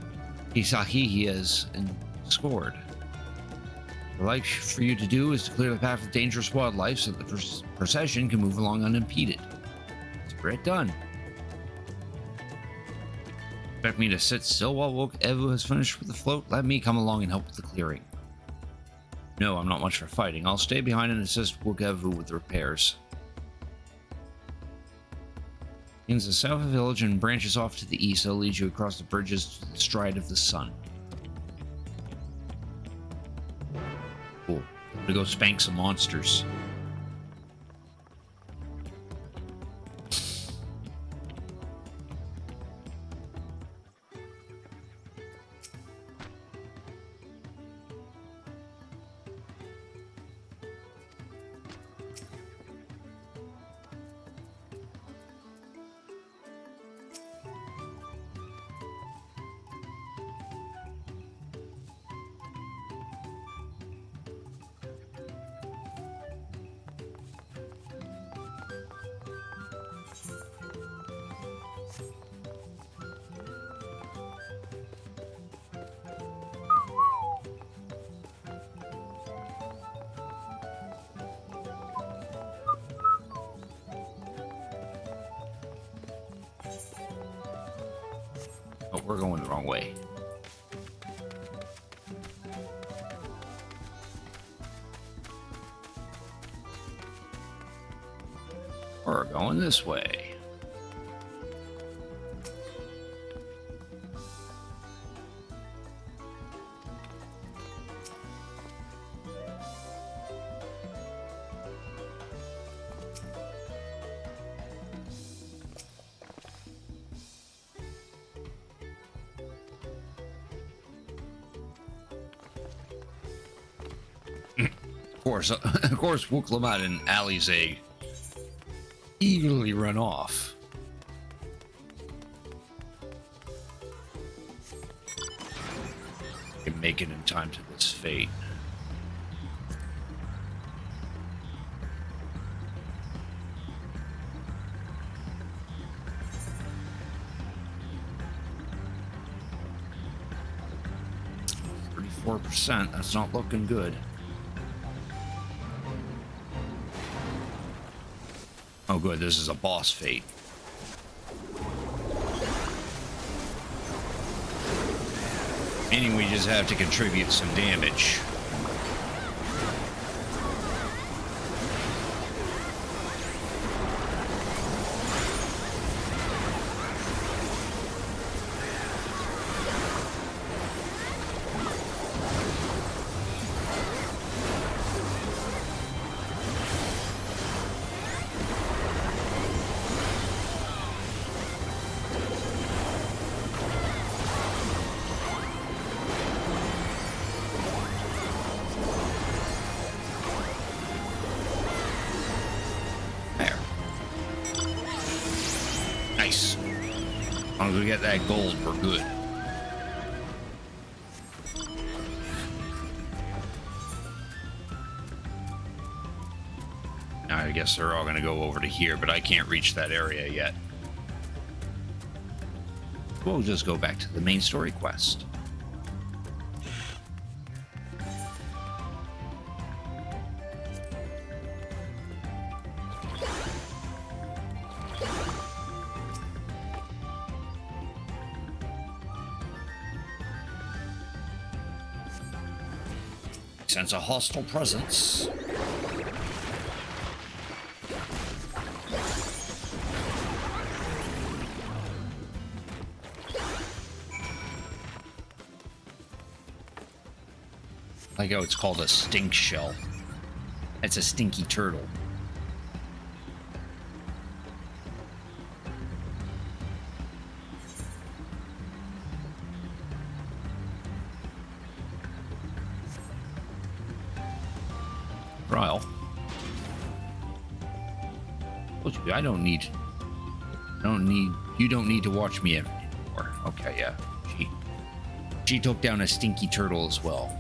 Isahihias and Scored. The like for you to do is to clear the path of dangerous wildlife so that the procession can move along unimpeded. It's done. Expect me to sit still while Wokevu has finished with the float? Let me come along and help with the clearing. No, I'm not much for fighting. I'll stay behind and assist Wokevu with the repairs. Begins the south of the village and branches off to the east. That'll lead you across the bridges to the stride of the sun. Cool. I'm gonna go spank some monsters. we're going the wrong way. We're going this way. Of course, Wuklamat and Alize eagerly run off. Can make it in time to this fate. %. That's not looking good. Oh, good. This is a boss fate. Meaning we just have to contribute some damage. Nice. As long as we get that gold, we're good. Now I guess they're all going to go over to here, but I can't reach that area yet. We'll just go back to the main story quest. Sense a hostile presence. Like how it's called a stink shell. It's a stinky turtle. Trial. You don't need to watch me anymore. Okay, yeah. She took down a stinky turtle as well.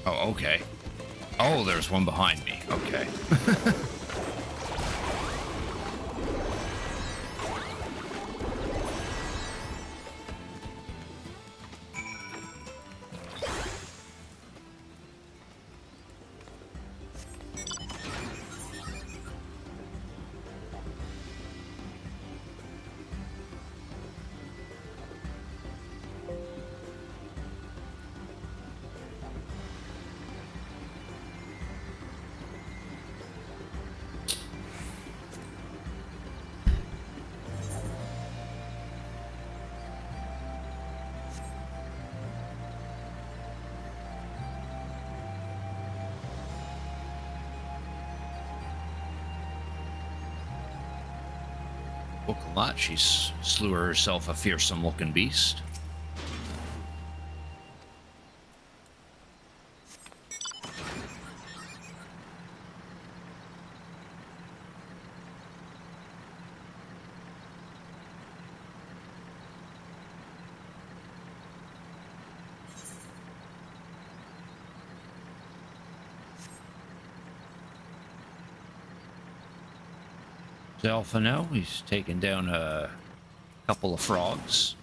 Oh, okay. Oh, there's one behind me. Okay. Wuklamat, she slew herself a fearsome-looking beast. Delphino, he's taken down a couple of frogs.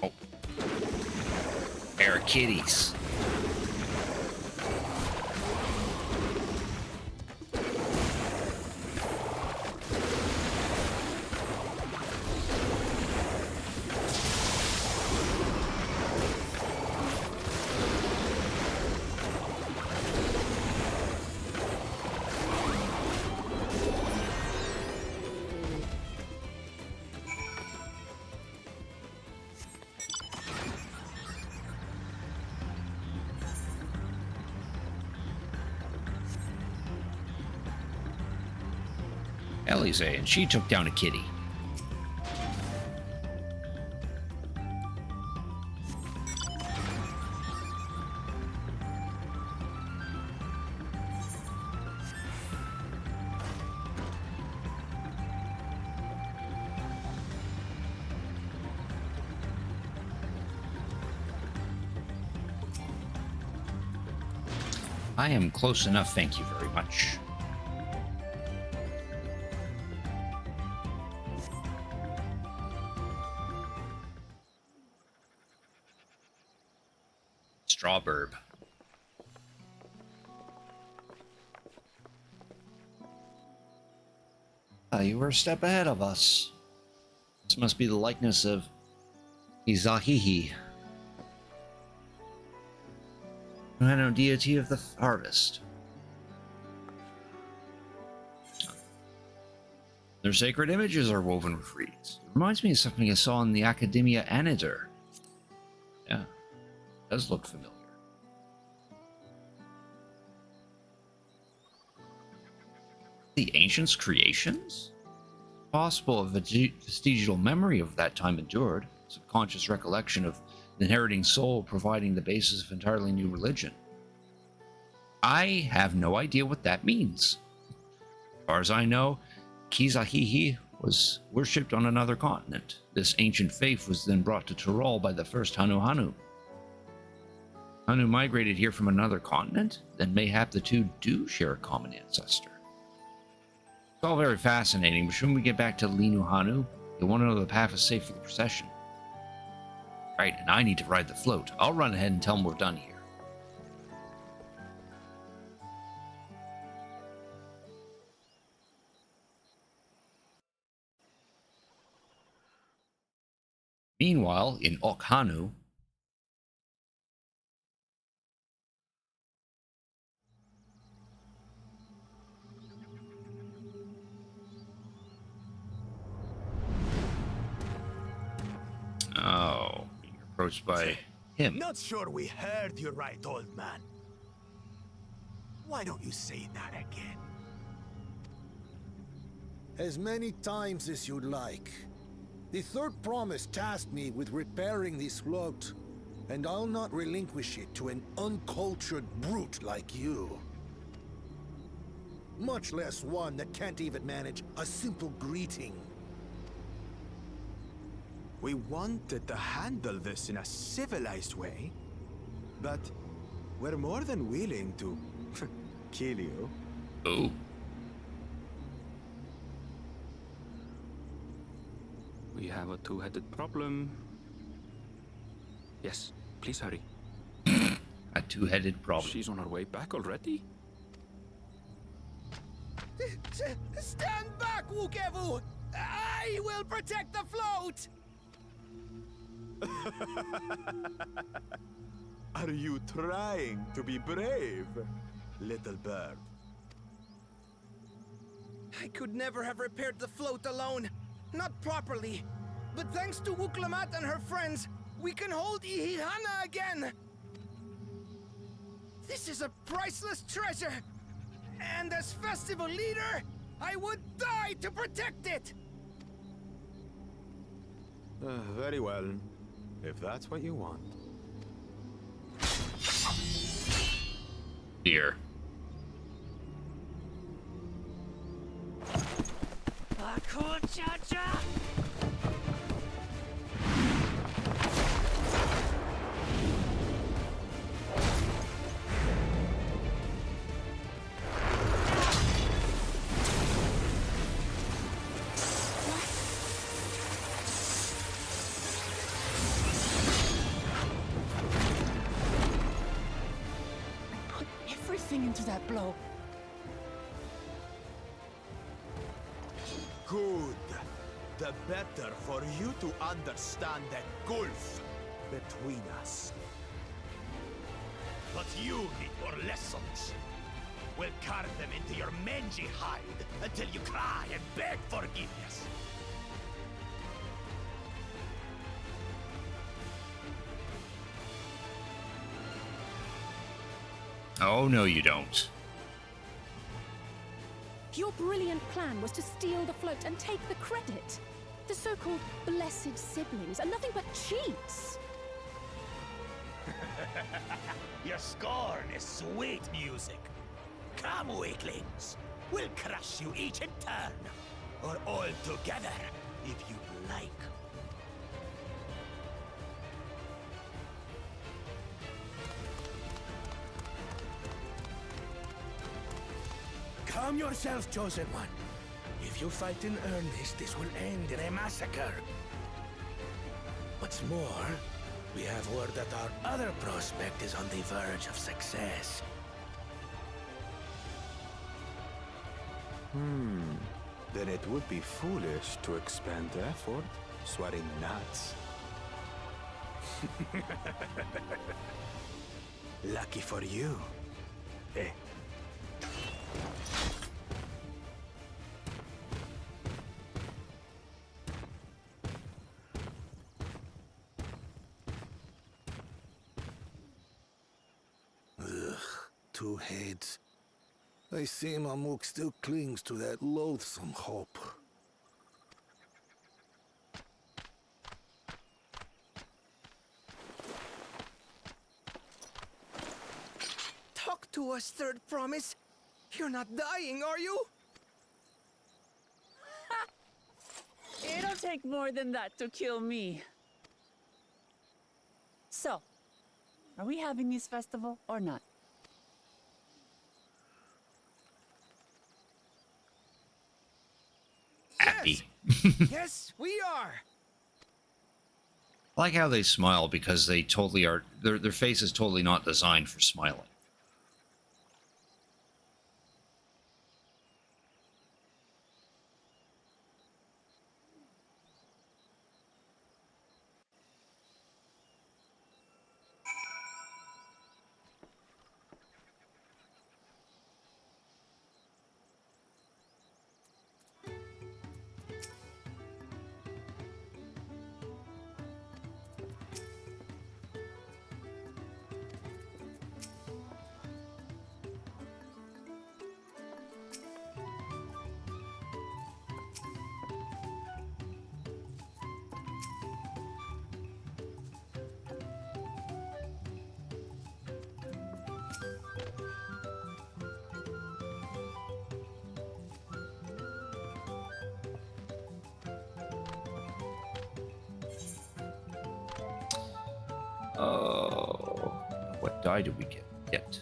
Oh. Pair of kitties. Ellie's and she took down a kitty. I am close enough, thank you very much. Strawburb. You were a step ahead of us. This must be the likeness of Izahihi, Ano deity of the harvest. Their sacred images are woven with reeds. It reminds me of something I saw in the Academia Anitor. Yeah, it does look familiar. The ancients' creations? Possible a vestigial memory of that time endured, subconscious recollection of the inheriting soul providing the basis of entirely new religion. I have no idea what that means. As far as I know, Kizahihi was worshipped on another continent. This ancient faith was then brought to Tyrol by the first Hanu. Hanu migrated here from another continent? Then mayhap the two do share a common ancestor. It's all very fascinating, but shouldn't we get back to Linu Hanu? You'll want to know the path is safe for the procession. Right, and I need to ride the float. I'll run ahead and tell them we're done here. Meanwhile, in Okhanu, being approached by him. Not sure we heard you right, old man. Why don't you say that again? As many times as you'd like. The third promise tasked me with repairing this float, and I'll not relinquish it to an uncultured brute like you. Much less one that can't even manage a simple greeting. We wanted to handle this in a civilized way, but we're more than willing to kill you. Oh. We have a two-headed problem. Yes, please hurry. A two-headed problem. She's on her way back already? Stand back, Wukevu! I will protect the float! Are you trying to be brave, little bird? I could never have repaired the float alone. Not properly. But thanks to Wuklamat and her friends, we can hold Ihihana again! This is a priceless treasure! And as festival leader, I would die to protect it! Very well, if that's what you want. Here. Put everything into that blow. Good. The better for you to understand that gulf between us. But you need more lessons. We'll carve them into your mangy hide until you cry and beg forgiveness. Oh, no, you don't. Your brilliant plan was to steal the float and take the credit. The so-called blessed siblings are nothing but cheats. Your scorn is sweet music. Come, weaklings. We'll crush you each in turn. Or all together, if you like. Calm yourself, Chosen One. If you fight in earnest, this will end in a massacre. What's more, we have word that our other prospect is on the verge of success. Then it would be foolish to expend effort sweating nuts. Lucky for you. Eh? Two heads. I see Mamuk still clings to that loathsome hope. Talk to us, Third Promise. You're not dying, are you? It'll take more than that to kill me. So, are we having this festival or not? Happy. Yes, we are. I like how they smile because they totally are. Their face is totally not designed for smiling. Oh, what die did we get? Let's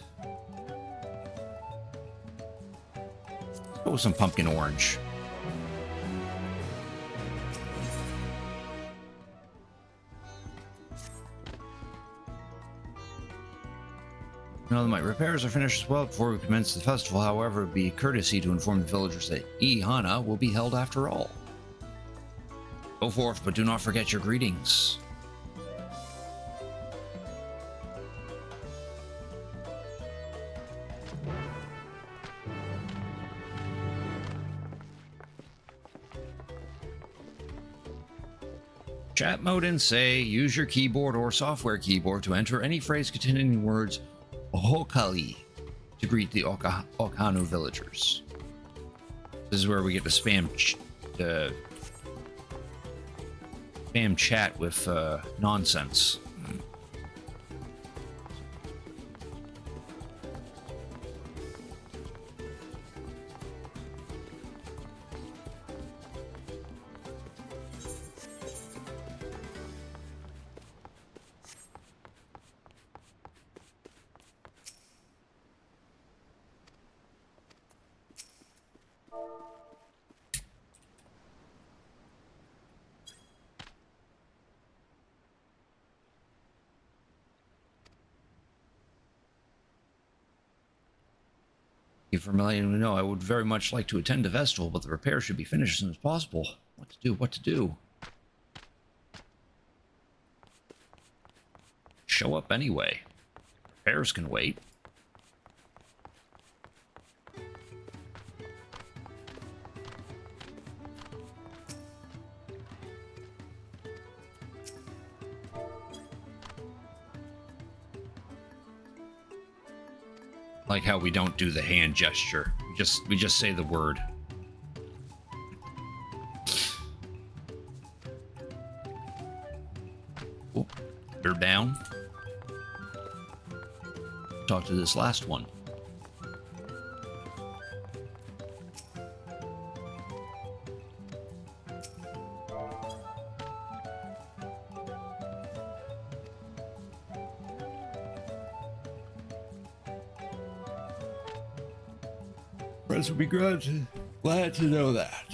go with some pumpkin orange. Now that my repairs are finished as well before we commence the festival, however, it would be a courtesy to inform the villagers that Ihana will be held after all. Go forth, but do not forget your greetings. Chat mode and say, use your keyboard or software keyboard to enter any phrase containing the words Ohokali to greet the Okanu villagers. This is where we get to spam chat with nonsense. you for letting me know. I would very much like to attend the festival, but the repair should be finished as soon as possible. What to do? What to do? Show up anyway. Repairs can wait. Like how we don't do the hand gesture. We just say the word. Oh, they're down. Talk to this last one. Friends would be glad to know that.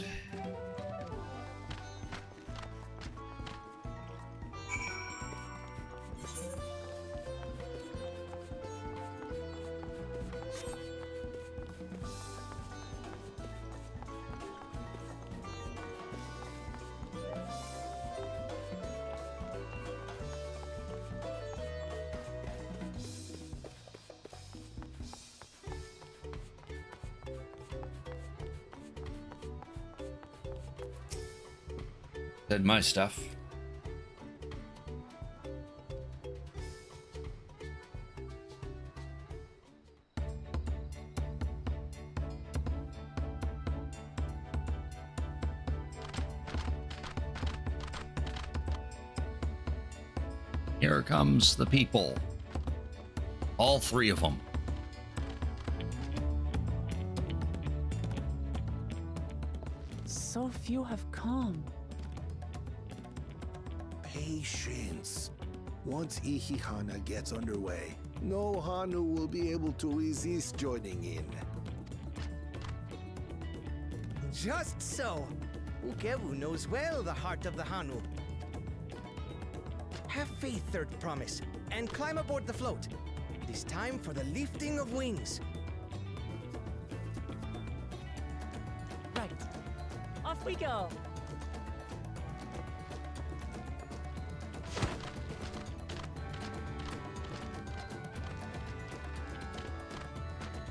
Said my stuff. Here comes the people. All three of them. So few have come. Patience. Once Ihihana gets underway, no Hanu will be able to resist joining in. Just so. Ukewu knows well the heart of the Hanu. Have faith, Third Promise, and climb aboard the float. It is time for the lifting of wings. Right. Off we go.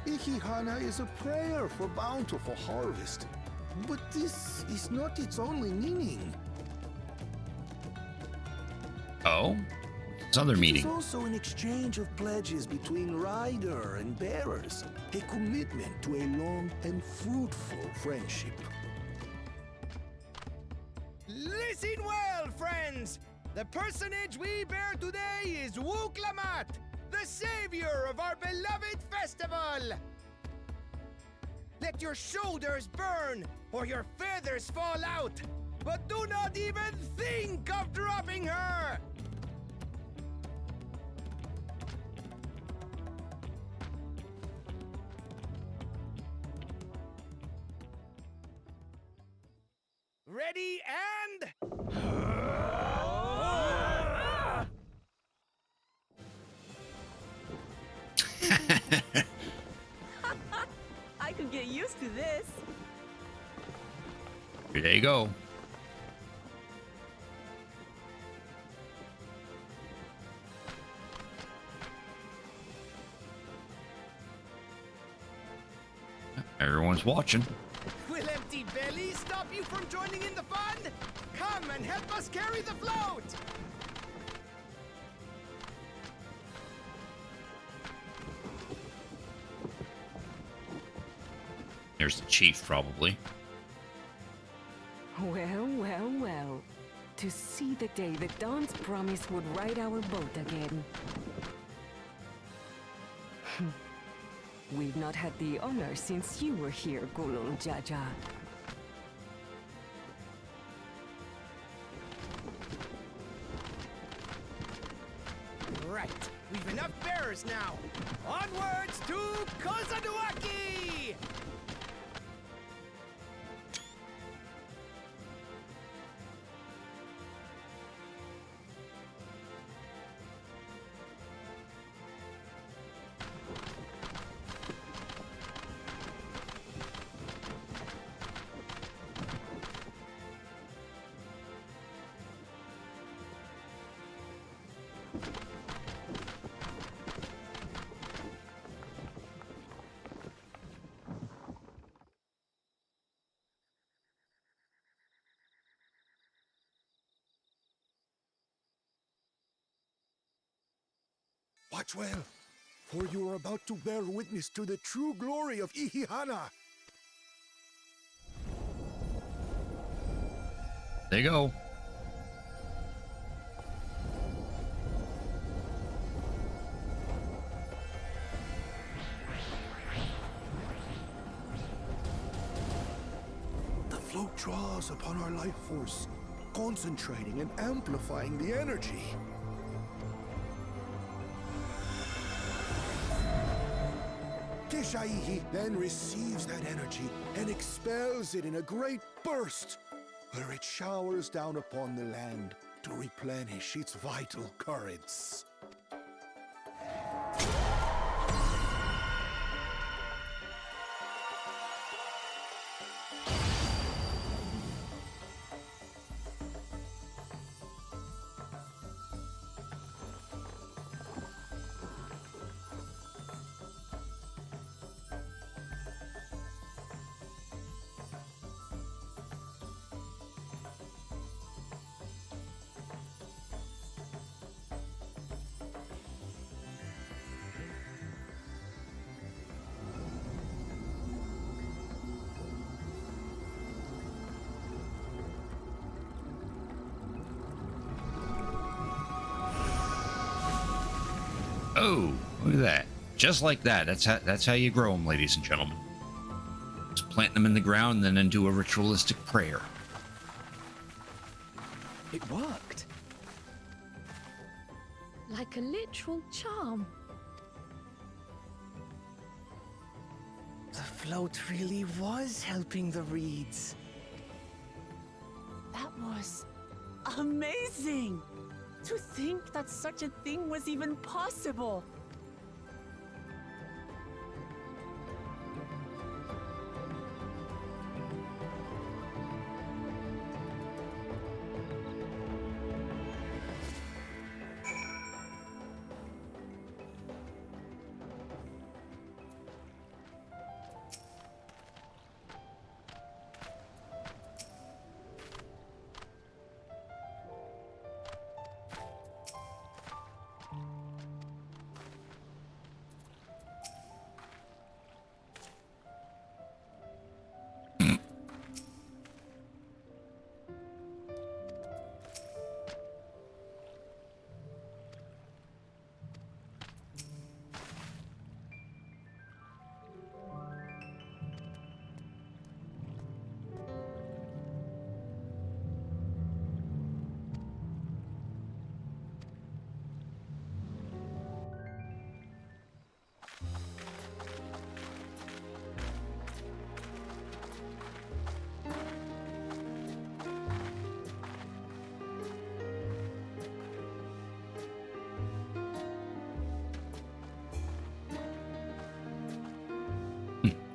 Ihihana is a prayer for bountiful harvest. But this is not its only meaning. Oh? It's other It meeting. is also an exchange of pledges between rider and bearers, a commitment to a long and fruitful friendship. Listen well, friends! The personage we bear today is Wuklamat, the savior of our beloved festival! Let your shoulders burn, or your feathers fall out! But do not even think of dropping her! Ready and... I could get used to this. There you go. Everyone's watching. Will empty bellies stop you from joining in the fun? Come and help us carry the float! There's the chief, probably. Well, well, well. To see the day that Dawn's promise would ride our boat again. We've not had the honor since you were here, Gulul Jaja. Right, we've enough bearers now. Onwards to Kozanuaki! Watch well, for you are about to bear witness to the true glory of Ihihana. There you go. The float draws upon our life force, concentrating and amplifying the energy. Kishaihi then receives that energy and expels it in a great burst, where it showers down upon the land to replenish its vital currents. Oh, look at that. Just like that. That's how you grow them, ladies and gentlemen. Just plant them in the ground and then do a ritualistic prayer. It worked. Like a literal charm. The float really was helping the reeds. That was amazing! To think that such a thing was even possible!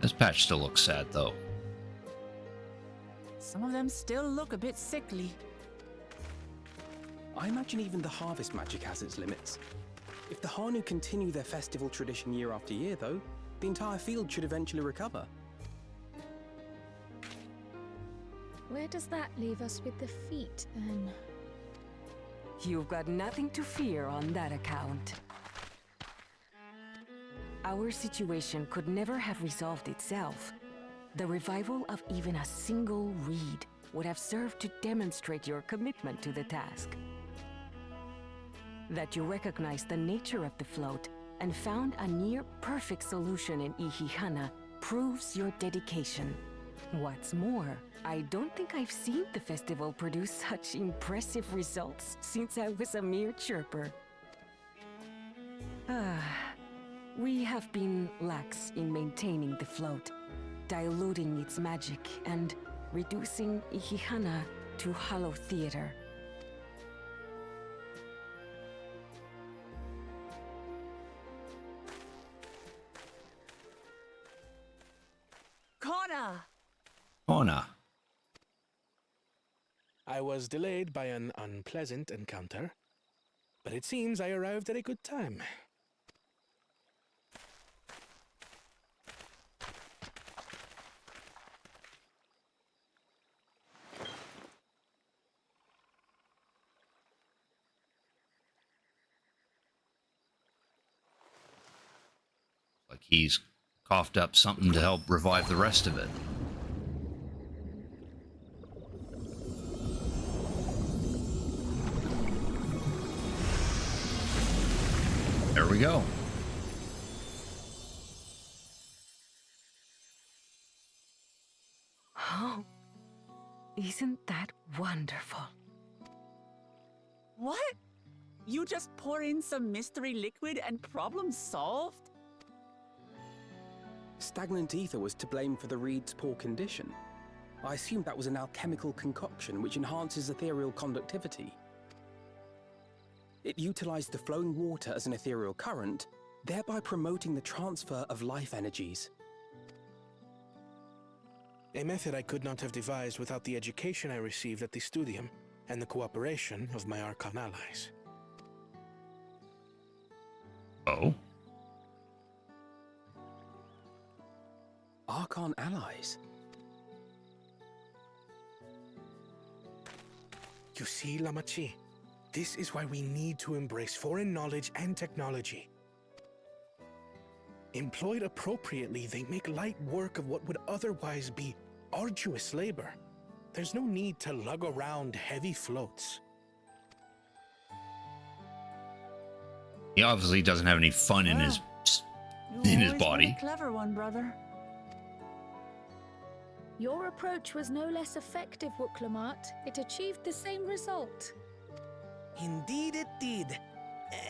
This patch still looks sad, though. Some of them still look a bit sickly. I imagine even the harvest magic has its limits. If the Hanu continue their festival tradition year after year, though, the entire field should eventually recover. Where does that leave us with the feet, then? You've got nothing to fear on that account. Our situation could never have resolved itself. The revival of even a single reed would have served to demonstrate your commitment to the task. That you recognize the nature of the float and found a near-perfect solution in Ihihana proves your dedication. What's more, I don't think I've seen the festival produce such impressive results since I was a mere chirper. We have been lax in maintaining the float, diluting its magic and reducing Ihihana to hollow theater. Kona! Kona. I was delayed by an unpleasant encounter, but it seems I arrived at a good time. Like he's coughed up something to help revive the rest of it. There we go. Oh, isn't that wonderful? What? You just pour in some mystery liquid and problem solved? Stagnant ether was to blame for the reed's poor condition. I assumed that was an alchemical concoction which enhances ethereal conductivity. It utilized the flowing water as an ethereal current, thereby promoting the transfer of life energies. A method I could not have devised without the education I received at the studium and the cooperation of my Archon allies. Oh? Archon allies? You see, Lamachi, this is why we need to embrace foreign knowledge and technology. Employed appropriately, they make light work of what would otherwise be arduous labor. There's no need to lug around heavy floats. He obviously doesn't have any fun in his You've always body. been a clever one, brother. Your approach was no less effective, Wuklamat. It achieved the same result. Indeed it did.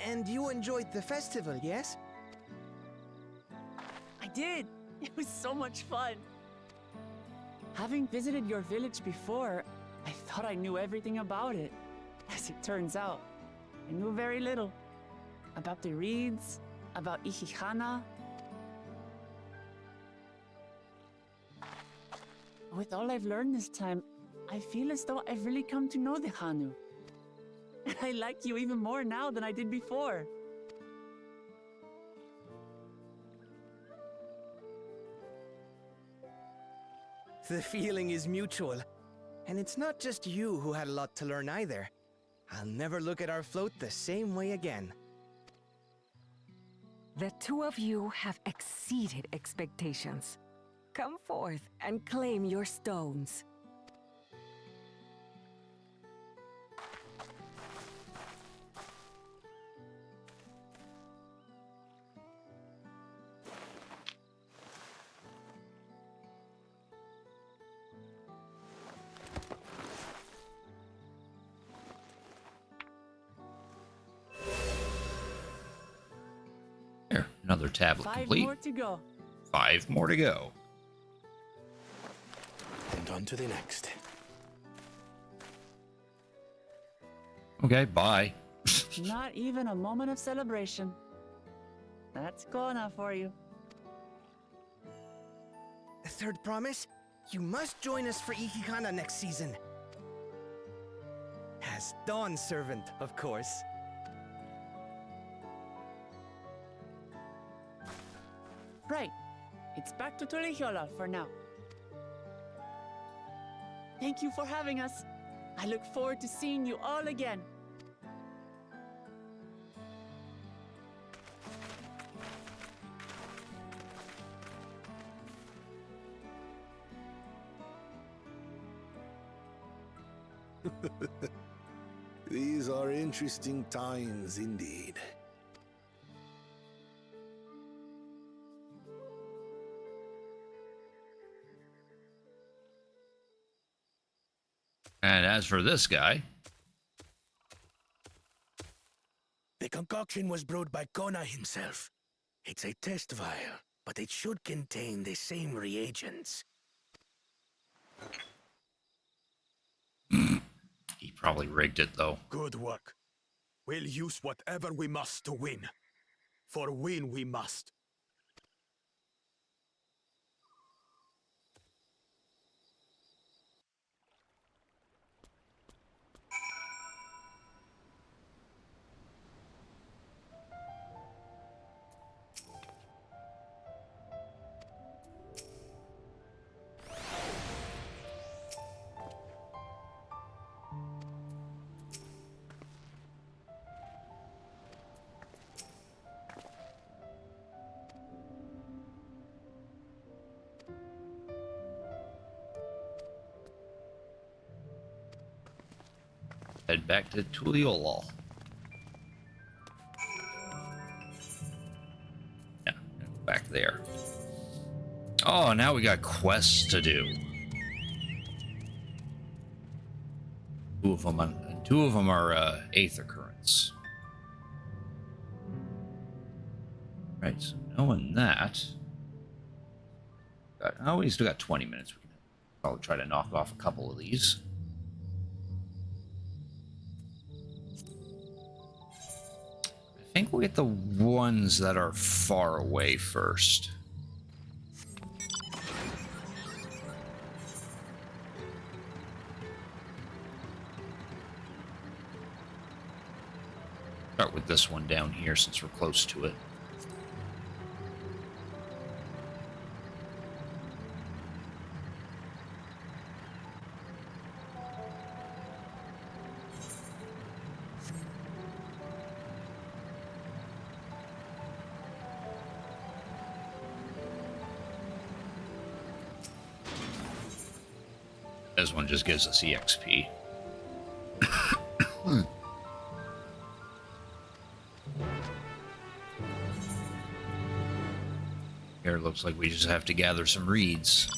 And you enjoyed the festival, yes? I did. It was so much fun. Having visited your village before, I thought I knew everything about it. As it turns out, I knew very little. About the reeds, about Ihihana. With all I've learned this time, I feel as though I've really come to know the Hanu. And I like you even more now than I did before. The feeling is mutual. And it's not just you who had a lot to learn either. I'll never look at our float the same way again. The two of you have exceeded expectations. Come forth and claim your stones. There, another tablet 5 complete. more to go. 5 more to go. And on to the next. Okay, bye. Not even a moment of celebration. That's Kona for you. The third promise? You must join us for Ihihana next season. As Dawn servant, of course. Right. It's back to Tulihiola for now. Thank you for having us. I look forward to seeing you all again. These are interesting times indeed. And as for this guy, The concoction was brewed by Kona himself. It's a test vial, but it should contain the same reagents. he probably rigged it though. Good work. We'll use whatever we must to win. For win we must. head back to Tuliolol. Yeah, back there. Oh, now we got quests to do. Two of them are 8th occurrence. Right, so knowing that, we still got 20 minutes. We can probably try to knock off a couple of these. I think we'll get the ones that are far away first. Start with this one down here since we're close to it. This one just gives us EXP. Here it looks like we just have to gather some reeds.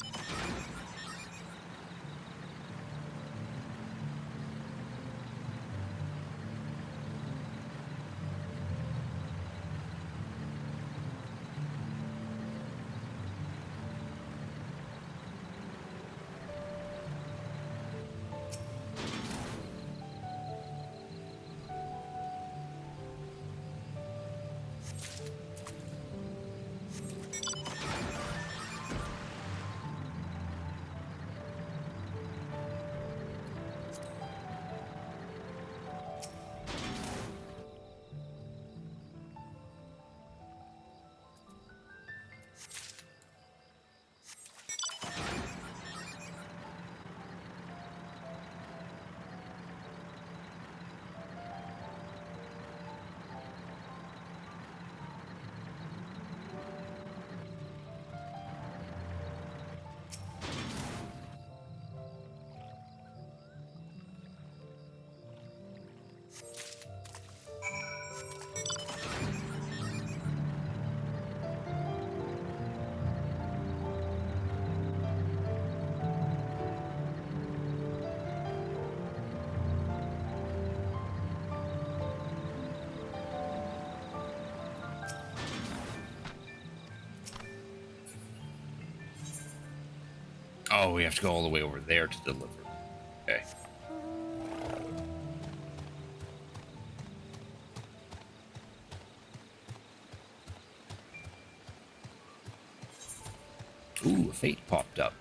Oh, we have to go all the way over there to deliver. Okay. Ooh, a fate popped up.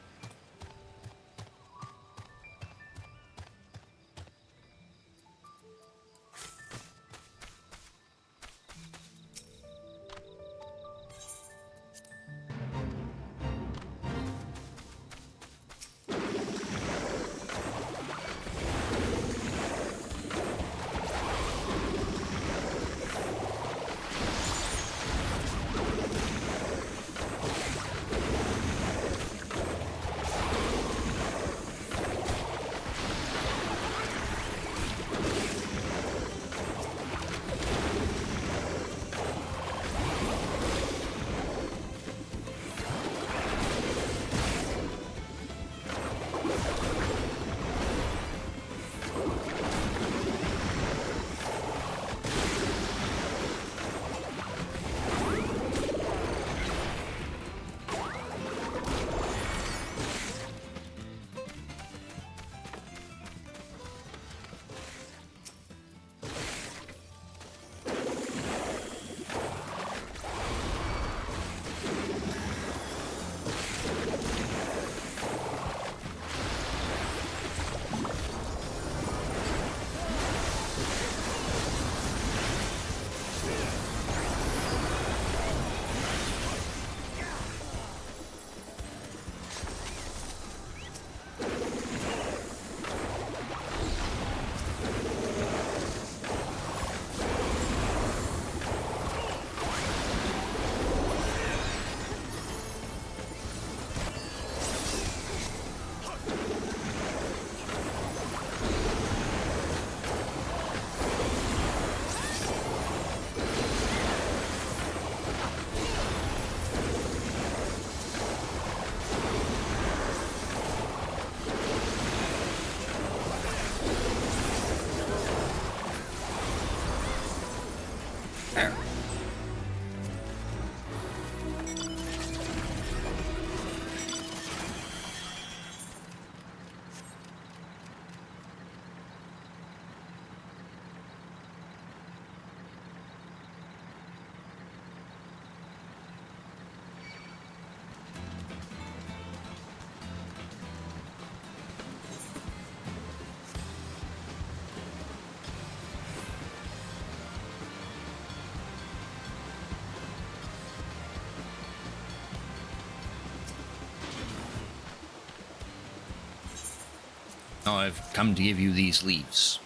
Oh, I've come to give you these leaves.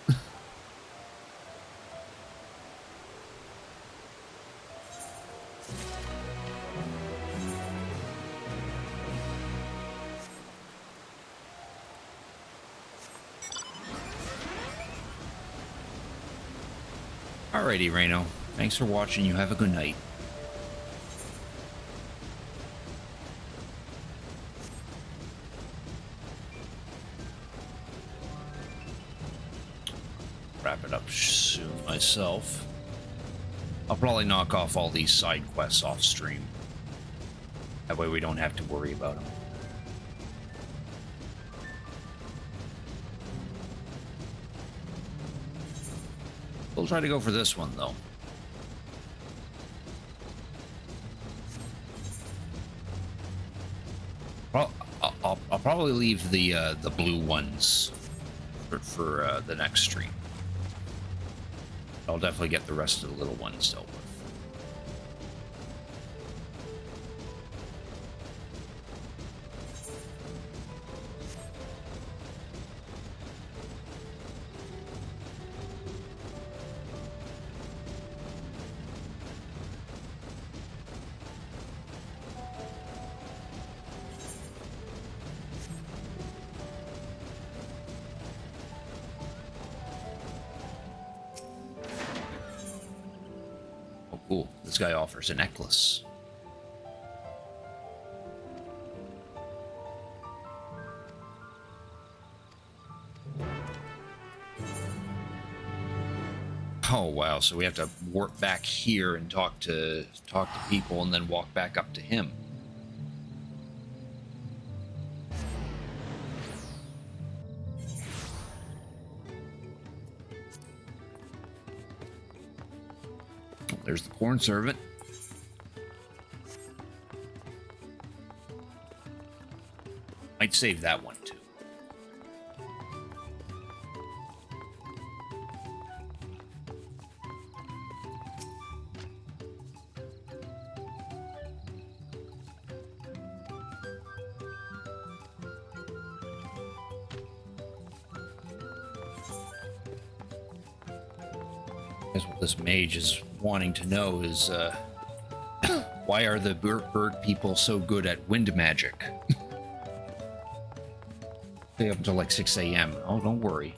Alrighty, Reno. Thanks for watching. You have a good night. Wrap it up soon myself. I'll probably knock off all these side quests off stream. That way we don't have to worry about them. We'll try to go for this one though. I'll probably leave the blue ones for the next stream. I'll definitely get the rest of the little ones dealt with. Cool. This guy offers a necklace. Oh wow, so we have to warp back here and talk to people and then walk back up to him. There's the corn servant. Might save that one too. Guess what this mage is wanting to know is why are the bird people so good at wind magic? Stay up until like 6 a.m. Oh, don't worry.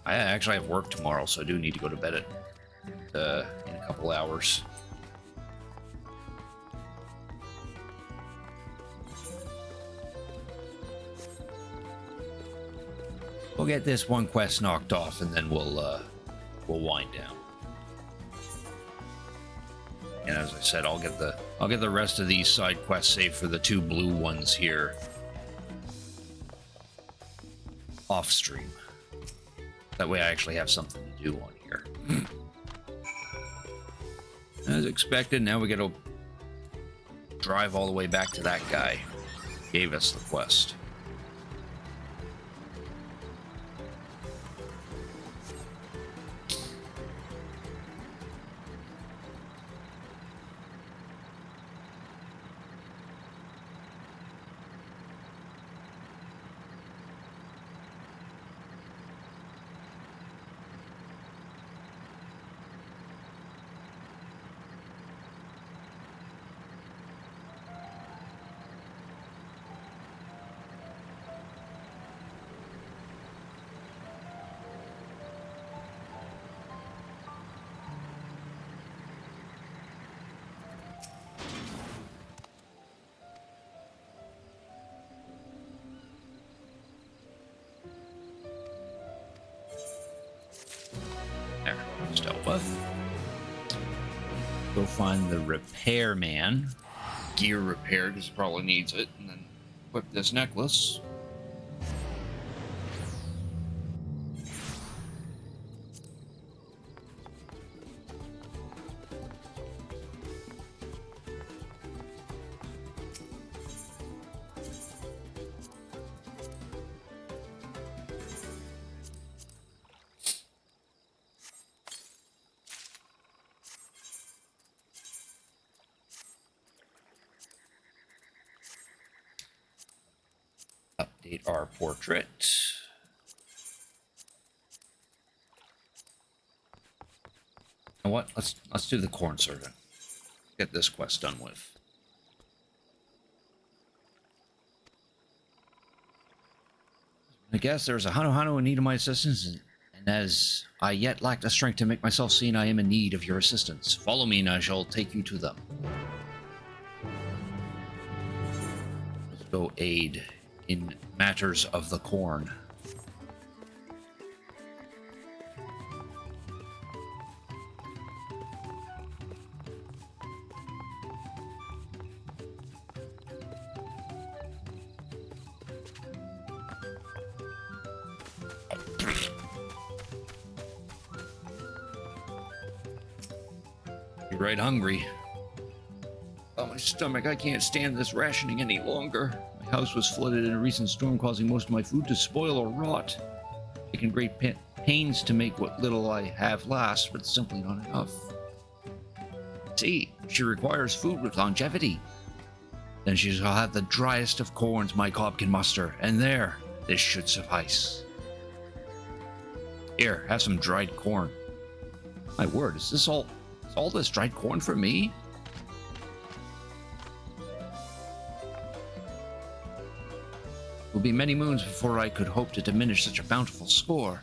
I actually have work tomorrow, so I do need to go to bed in a couple hours. We'll get this one quest knocked off, and then we'll wind down. And as I said, I'll get the rest of these side quests saved for the two blue ones here off stream. That way I actually have something to do on here. As expected, now we gotta drive all the way back to that guy who gave us the quest. There, dealt with. Go find the repairman. Gear repair, because he probably needs it, and then equip this necklace. Update our portrait. what? Let's do the corn servant. Get this quest done with. I guess there's a Hano Hano in need of my assistance, and as I yet lack the strength to make myself seen, I am in need of your assistance. Follow me and I shall take you to them. Let's go aid in matters of the corn. You're right hungry. Oh, my stomach, I can't stand this rationing any longer. My house was flooded in a recent storm, causing most of my food to spoil or rot. Taking great pains to make what little I have last, but it's simply not enough. See, she requires food with longevity. Then she shall have the driest of corns my cob can muster, and there, this should suffice. Here, have some dried corn. My word, is all this dried corn for me? It will be many moons before I could hope to diminish such a bountiful store,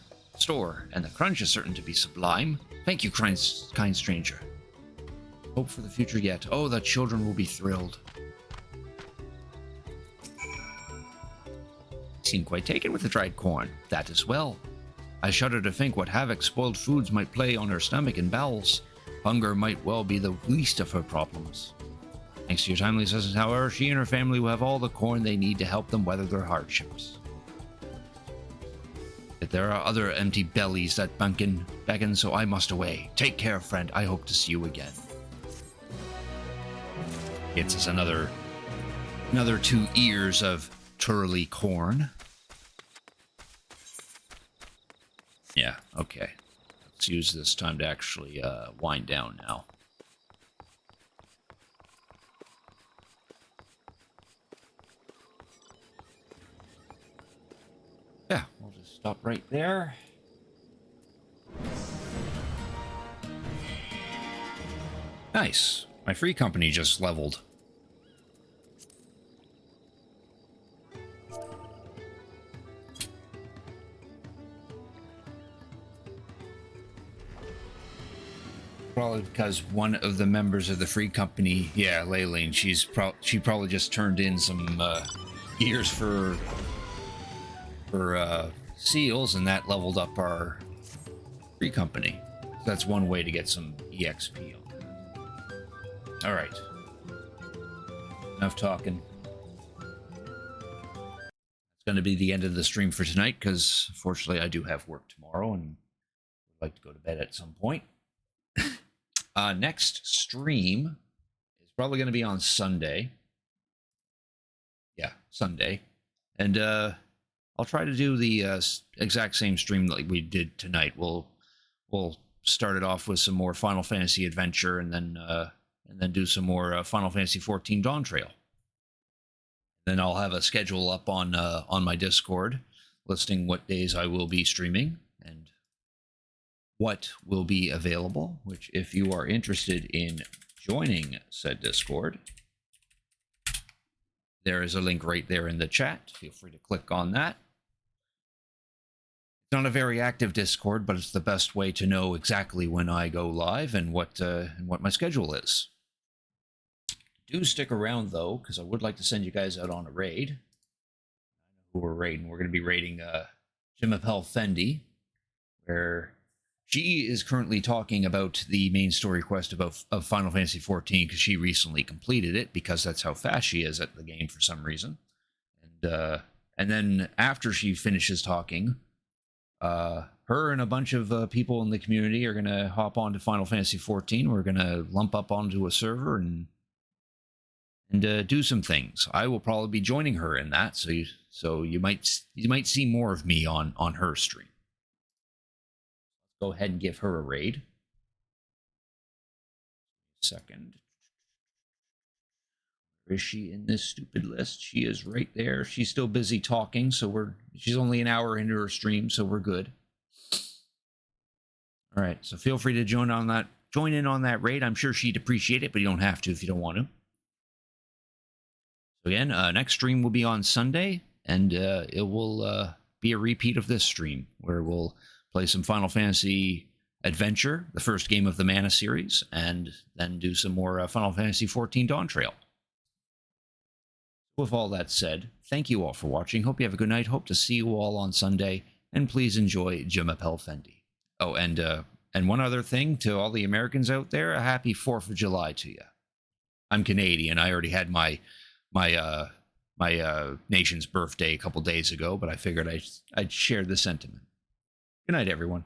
and the crunch is certain to be sublime. Thank you, kind stranger. Hope for the future yet. Oh, the children will be thrilled. Seem quite taken with the dried corn. That as well. I shudder to think what havoc spoiled foods might play on her stomach and bowels. Hunger might well be the least of her problems. Thanks to your timely assistance, however, she and her family will have all the corn they need to help them weather their hardships. But there are other empty bellies that beckon, so I must away. Take care, friend. I hope to see you again. Gets us another 2 ears of turley corn. Yeah, okay. Let's use this time to actually wind down now. Yeah, we'll just stop right there. Nice. My free company just leveled. Probably because one of the members of the free company, yeah, Layleen, she probably just turned in some gears for seals, and that leveled up our free company. So that's one way to get some EXP on that. All right, enough talking. It's going to be the end of the stream for tonight because, unfortunately, I do have work tomorrow and would like to go to bed at some point. Next stream is probably going to be on Sunday. Yeah, Sunday. And I'll try to do the exact same stream like we did tonight. We'll start it off with some more Final Fantasy Adventure, and then do some more Final Fantasy XIV Dawntrail. Then I'll have a schedule up on my Discord listing what days I will be streaming and what will be available, which if you are interested in joining said Discord, there is a link right there in the chat. Feel free to click on that. It's not a very active Discord, but it's the best way to know exactly when I go live and what my schedule is. Do stick around though, because I would like to send you guys out on a raid. I know who we're raiding. We're going to be raiding Jimapel Fendi, where she is currently talking about the main story quest of Final Fantasy XIV because she recently completed it, because that's how fast she is at the game for some reason. And then after she finishes talking, her and a bunch of people in the community are going to hop on to Final Fantasy XIV. We're going to lump up onto a server and do some things. I will probably be joining her in that, so you might see more of me on her stream. Go ahead and give her a raid. Second. Where is she in this stupid list? She is right there. She's still busy talking, so she's only an hour into her stream, so we're good. All right, so feel free to join on that join in on that raid. I'm sure she'd appreciate it, but you don't have to if you don't want to. So again, next stream will be on Sunday, and it will be a repeat of this stream, where we'll play some Final Fantasy Adventure, the first game of the Mana series, and then do some more Final Fantasy XIV Dawntrail. With all that said, thank you all for watching. Hope you have a good night. Hope to see you all on Sunday, and please enjoy Jimapel Fendi. Oh, and one other thing to all the Americans out there, a happy 4th of July to you. I'm Canadian. I already had my nation's birthday a couple days ago, but I figured I'd share the sentiment. Good night, everyone.